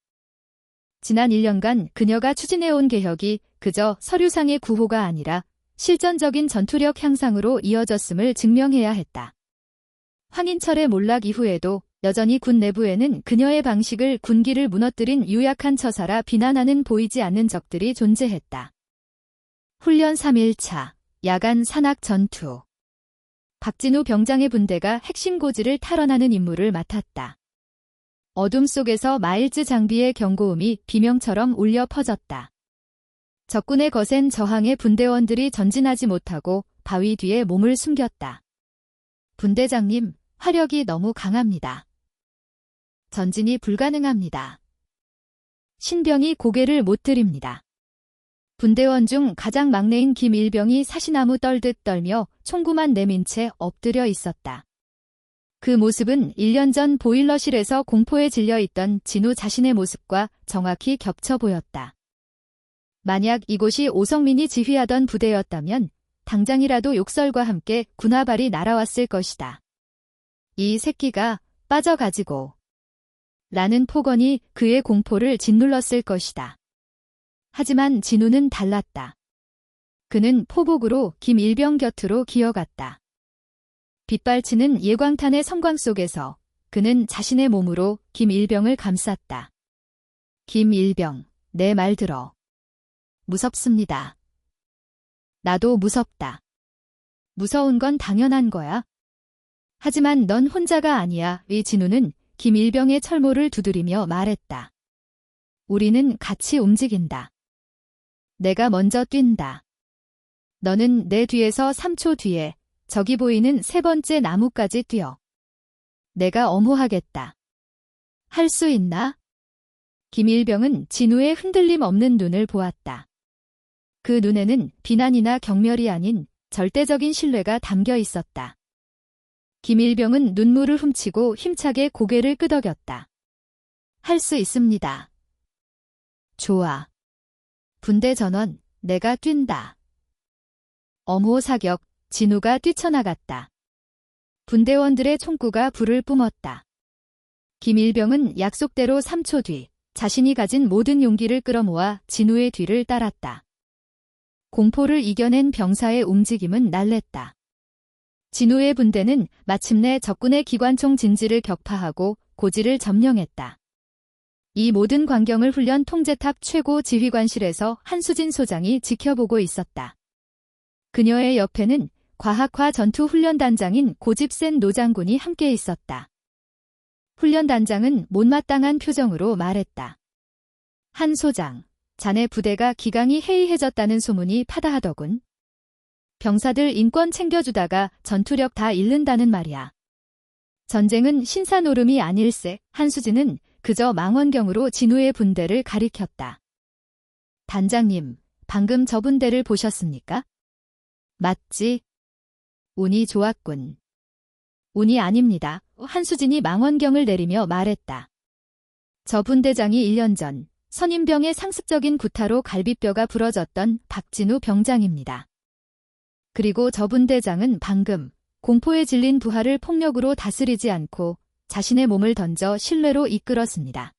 지난 1년간 그녀가 추진해온 개혁이 그저 서류상의 구호가 아니라 실전적인 전투력 향상으로 이어졌음을 증명해야 했다. 황인철의 몰락 이후에도 여전히 군 내부에는 그녀의 방식을 군기를 무너뜨린 유약한 처사라 비난하는 보이지 않는 적들이 존재했다. 훈련 3일차, 야간 산악 전투. 박진우 병장의 분대가 핵심 고지를 탈환하는 임무를 맡았다. 어둠 속에서 마일즈 장비의 경고음이 비명처럼 울려 퍼졌다. 적군의 거센 저항에 분대원들이 전진하지 못하고 바위 뒤에 몸을 숨겼다. 분대장님, 화력이 너무 강합니다. 전진이 불가능합니다. 신병이 고개를 못 들입니다. 분대원 중 가장 막내인 김일병이 사시나무 떨듯 떨며 총구만 내민 채 엎드려 있었다. 그 모습은 1년 전 보일러실에서 공포에 질려있던 진우 자신의 모습과 정확히 겹쳐 보였다. 만약 이곳이 오성민이 지휘하던 부대였다면 당장이라도 욕설과 함께 군화발이 날아왔을 것이다. 이 새끼가 빠져가지고 라는 폭언이 그의 공포를 짓눌렀을 것이다. 하지만 진우는 달랐다. 그는 포복으로 김일병 곁으로 기어갔다. 빗발치는 예광탄의 성광 속에서 그는 자신의 몸으로 김일병을 감쌌다. 김일병, 내 말 들어. 무섭습니다. 나도 무섭다. 무서운 건 당연한 거야. 하지만 넌 혼자가 아니야. 이 진우는 김일병의 철모를 두드리며 말했다. 우리는 같이 움직인다. 내가 먼저 뛴다. 너는 내 뒤에서 3초 뒤에 저기 보이는 세 번째 나무까지 뛰어. 내가 엄호하겠다. 할 수 있나? 김일병은 진우의 흔들림 없는 눈을 보았다. 그 눈에는 비난이나 경멸이 아닌 절대적인 신뢰가 담겨 있었다. 김일병은 눈물을 훔치고 힘차게 고개를 끄덕였다. 할 수 있습니다. 좋아. 분대 전원, 내가 뛴다. 엄호 사격, 진우가 뛰쳐나갔다. 분대원들의 총구가 불을 뿜었다. 김일병은 약속대로 3초 뒤 자신이 가진 모든 용기를 끌어모아 진우의 뒤를 따랐다. 공포를 이겨낸 병사의 움직임은 날랬다. 진우의 분대는 마침내 적군의 기관총 진지를 격파하고 고지를 점령했다. 이 모든 광경을 훈련 통제탑 최고 지휘관실에서 한수진 소장이 지켜보고 있었다. 그녀의 옆에는 과학화 전투훈련단장인 고집센 노장군이 함께 있었다. 훈련단장은 못마땅한 표정으로 말했다. 한 소장, 자네 부대가 기강이 해이해졌다는 소문이 파다하더군. 병사들 인권 챙겨주다가 전투력 다 잃는다는 말이야. 전쟁은 신사노름이 아닐세. 한수진은 그저 망원경으로 진우의 분대를 가리켰다. 단장님, 방금 저 분대를 보셨습니까? 맞지? 운이 좋았군. 운이 아닙니다. 한수진이 망원경을 내리며 말했다. 저 분대장이 1년 전 선임병의 상습적인 구타로 갈비뼈가 부러졌던 박진우 병장입니다. 그리고 저 분대장은 방금 공포에 질린 부하를 폭력으로 다스리지 않고 자신의 몸을 던져 신뢰로 이끌었습니다.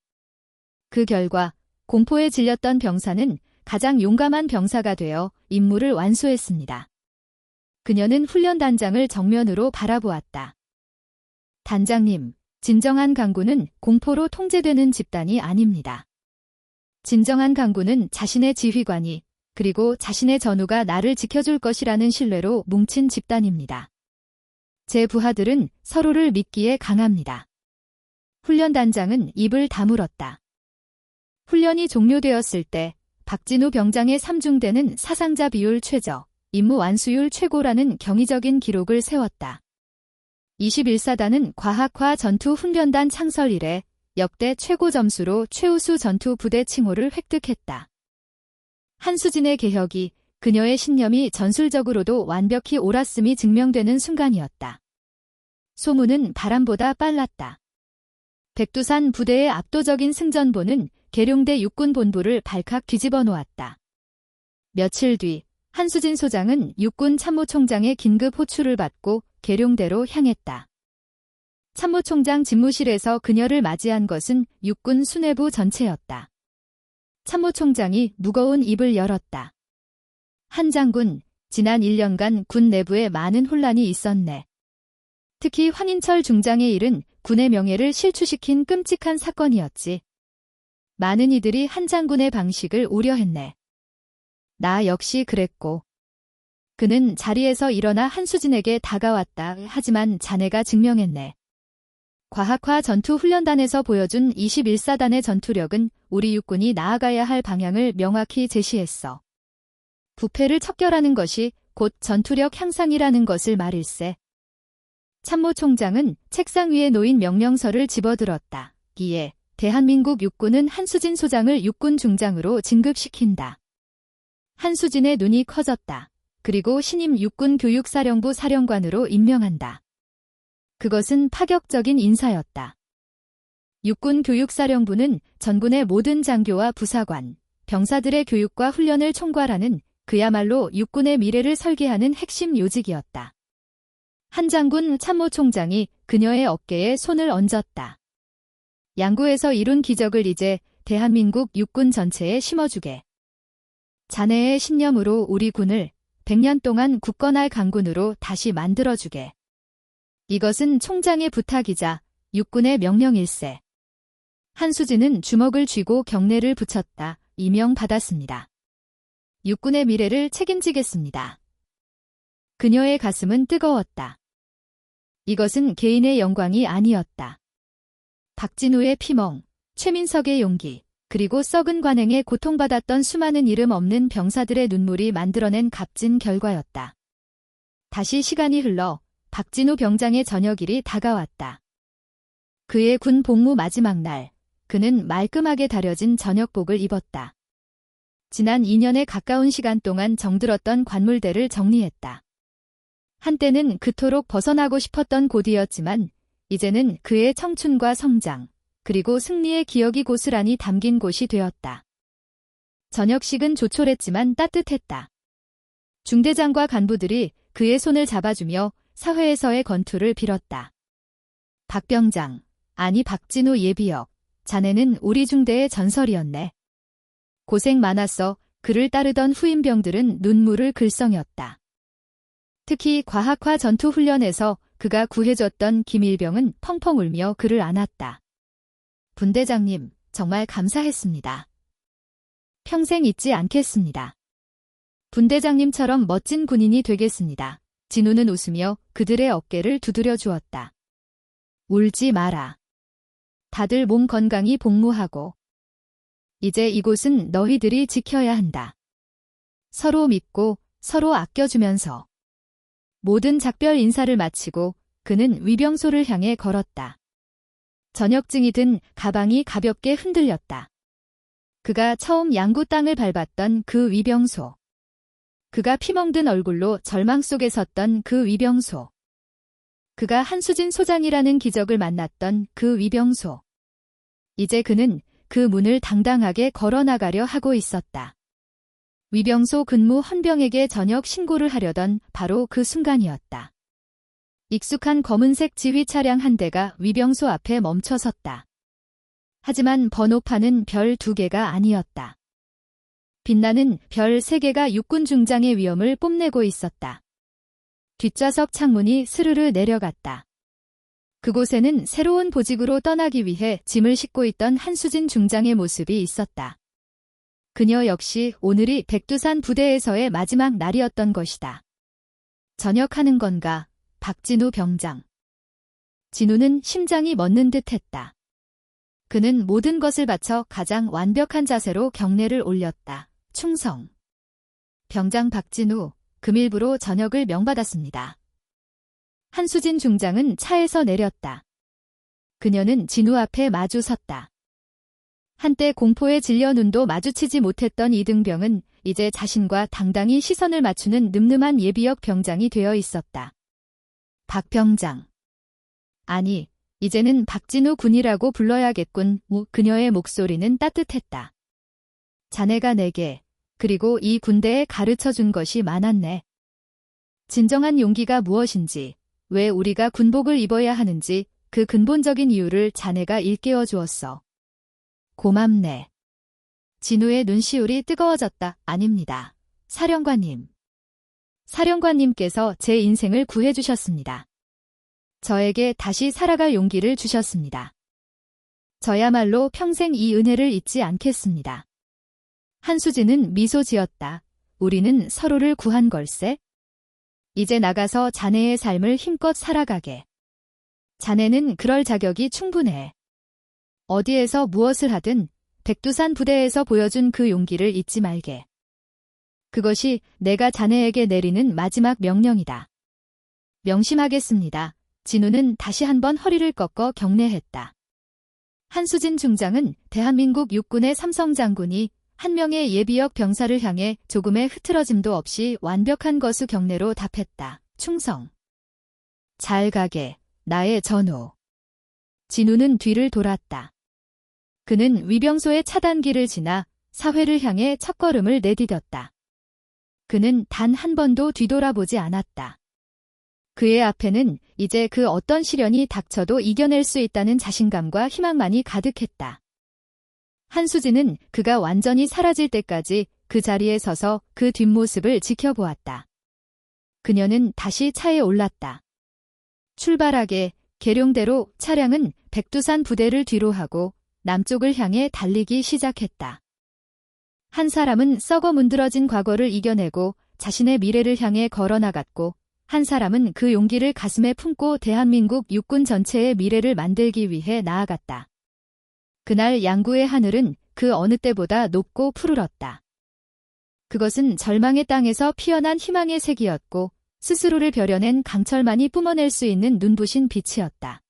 그 결과 공포에 질렸던 병사는 가장 용감한 병사가 되어 임무를 완수했습니다. 그녀는 훈련단장을 정면으로 바라보았다. 단장님, 진정한 강군은 공포로 통제되는 집단이 아닙니다. 진정한 강군은 자신의 지휘관이 그리고 자신의 전우가 나를 지켜줄 것이라는 신뢰로 뭉친 집단입니다. 제 부하들은 서로를 믿기에 강합니다. 훈련단장은 입을 다물었다. 훈련이 종료되었을 때 박진우 병장의 3중대는 사상자 비율 최저, 임무 완수율 최고라는 경이적인 기록을 세웠다. 21사단은 과학화 전투훈련단 창설 이래 역대 최고 점수로 최우수 전투 부대 칭호를 획득했다. 한수진의 개혁이 그녀의 신념이 전술적으로도 완벽히 옳았음이 증명되는 순간이었다. 소문은 바람보다 빨랐다. 백두산 부대의 압도적인 승전보는 계룡대 육군본부를 발칵 뒤집어 놓았다. 며칠 뒤 한수진 소장은 육군 참모총장의 긴급 호출을 받고 계룡대로 향했다. 참모총장 집무실에서 그녀를 맞이한 것은 육군 수뇌부 전체였다. 참모총장이 무거운 입을 열었다. 한 장군, 지난 1년간 군 내부에 많은 혼란이 있었네. 특히 황인철 중장의 일은 군의 명예를 실추시킨 끔찍한 사건이었지. 많은 이들이 한 장군의 방식을 우려했네. 나 역시 그랬고. 그는 자리에서 일어나 한수진에게 다가왔다. 하지만 자네가 증명했네. 과학화 전투훈련단에서 보여준 21사단의 전투력은 우리 육군이 나아가야 할 방향을 명확히 제시했어. 부패를 척결하는 것이 곧 전투력 향상이라는 것을 말일세. 참모총장은 책상 위에 놓인 명령서를 집어들었다. 이에 대한민국 육군은 한수진 소장을 육군 중장으로 진급시킨다. 한수진의 눈이 커졌다. 그리고 신임 육군교육사령부 사령관으로 임명한다. 그것은 파격적인 인사였다. 육군교육사령부는 전군의 모든 장교와 부사관, 병사들의 교육과 훈련을 총괄하는 그야말로 육군의 미래를 설계하는 핵심 요직이었다. 한 장군 참모총장이 그녀의 어깨에 손을 얹었다. 양구에서 이룬 기적을 이제 대한민국 육군 전체에 심어주게. 자네의 신념으로 우리 군을 100년 동안 굳건할 강군으로 다시 만들어주게. 이것은 총장의 부탁이자 육군의 명령일세. 한수진은 주먹을 쥐고 경례를 붙였다. 임명받았습니다. 육군의 미래를 책임지겠습니다. 그녀의 가슴은 뜨거웠다. 이것은 개인의 영광이 아니었다. 박진우의 피멍, 최민석의 용기, 그리고 썩은 관행에 고통받았던 수많은 이름 없는 병사들의 눈물이 만들어낸 값진 결과였다. 다시 시간이 흘러 박진우 병장의 저녁일이 다가왔다. 그의 군 복무 마지막 날, 그는 말끔하게 다려진 저녁복을 입었다. 지난 2년에 가까운 시간 동안 정들었던 관물대를 정리했다. 한때는 그토록 벗어나고 싶었던 곳이었지만 이제는 그의 청춘과 성장, 그리고 승리의 기억이 고스란히 담긴 곳이 되었다. 저녁식은 조촐했지만 따뜻했다. 중대장과 간부들이 그의 손을 잡아주며 사회에서의 건투를 빌었다. 박 병장, 아니 박진우 예비역, 자네는 우리 중대의 전설이었네. 고생 많았어. 그를 따르던 후임병들은 눈물을 글썽였다. 특히 과학화 전투훈련에서 그가 구해줬던 김일병은 펑펑 울며 그를 안았다. 분대장님, 정말 감사했습니다. 평생 잊지 않겠습니다. 분대장님처럼 멋진 군인이 되겠습니다. 진우는 웃으며 그들의 어깨를 두드려 주었다. 울지 마라. 다들 몸 건강히 복무하고. 이제 이곳은 너희들이 지켜야 한다. 서로 믿고 서로 아껴주면서. 모든 작별 인사를 마치고 그는 위병소를 향해 걸었다. 저녁증이 든 가방이 가볍게 흔들렸다. 그가 처음 양구 땅을 밟았던 그 위병소. 그가 피멍든 얼굴로 절망 속에 섰던 그 위병소. 그가 한수진 소장이라는 기적을 만났던 그 위병소. 이제 그는 그 문을 당당하게 걸어나가려 하고 있었다. 위병소 근무 헌병에게 저녁 신고를 하려던 바로 그 순간이었다. 익숙한 검은색 지휘 차량 한 대가 위병소 앞에 멈춰섰다. 하지만 번호판은 별 2개가 아니었다. 빛나는 별 3개가 육군 중장의 위엄을 뽐내고 있었다. 뒷좌석 창문이 스르르 내려갔다. 그곳에는 새로운 보직으로 떠나기 위해 짐을 싣고 있던 한수진 중장의 모습이 있었다. 그녀 역시 오늘이 백두산 부대에서의 마지막 날이었던 것이다. 전역하는 건가, 박진우 병장. 진우는 심장이 멎는 듯했다. 그는 모든 것을 바쳐 가장 완벽한 자세로 경례를 올렸다. 충성. 병장 박진우, 금일부로 전역을 명받았습니다. 한수진 중장은 차에서 내렸다. 그녀는 진우 앞에 마주 섰다. 한때 공포에 질려 눈도 마주치지 못했던 이등병은 이제 자신과 당당히 시선을 맞추는 늠름한 예비역 병장이 되어 있었다. 박 병장. 아니, 이제는 박진우 군이라고 불러야겠군. 그녀의 목소리는 따뜻했다. 자네가 내게, 그리고 이 군대에 가르쳐준 것이 많았네. 진정한 용기가 무엇인지, 왜 우리가 군복을 입어야 하는지 그 근본적인 이유를 자네가 일깨워 주었어. 고맙네. 진우의 눈시울이 뜨거워졌다. 아닙니다. 사령관님. 사령관님께서 제 인생을 구해주셨습니다. 저에게 다시 살아갈 용기를 주셨습니다. 저야말로 평생 이 은혜를 잊지 않겠습니다. 한수진은 미소 지었다. 우리는 서로를 구한 걸세? 이제 나가서 자네의 삶을 힘껏 살아가게. 자네는 그럴 자격이 충분해. 어디에서 무엇을 하든 백두산 부대에서 보여준 그 용기를 잊지 말게. 그것이 내가 자네에게 내리는 마지막 명령이다. 명심하겠습니다. 진우는 다시 한번 허리를 꺾어 경례했다. 한수진 중장은 대한민국 육군의 삼성 장군이 한 명의 예비역 병사를 향해 조금의 흐트러짐도 없이 완벽한 거수 경례로 답했다. 충성. 잘 가게, 나의 전우. 진우는 뒤를 돌았다. 그는 위병소의 차단기를 지나 사회를 향해 첫걸음을 내디뎠다. 그는 단 한 번도 뒤돌아보지 않았다. 그의 앞에는 이제 그 어떤 시련이 닥쳐도 이겨낼 수 있다는 자신감과 희망만이 가득했다. 한수진은 그가 완전히 사라질 때까지 그 자리에 서서 그 뒷모습을 지켜보았다. 그녀는 다시 차에 올랐다. 출발하게 계룡대로 차량은 백두산 부대를 뒤로하고 남쪽을 향해 달리기 시작했다. 한 사람은 썩어 문드러진 과거를 이겨내고 자신의 미래를 향해 걸어나갔고 한 사람은 그 용기를 가슴에 품고 대한민국 육군 전체의 미래를 만들기 위해 나아갔다. 그날 양구의 하늘은 그 어느 때보다 높고 푸르렀다. 그것은 절망의 땅에서 피어난 희망의 색이었고 스스로를 벼려낸 강철만이 뿜어낼 수 있는 눈부신 빛이었다.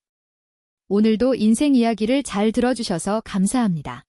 오늘도 인생 이야기를 잘 들어주셔서 감사합니다.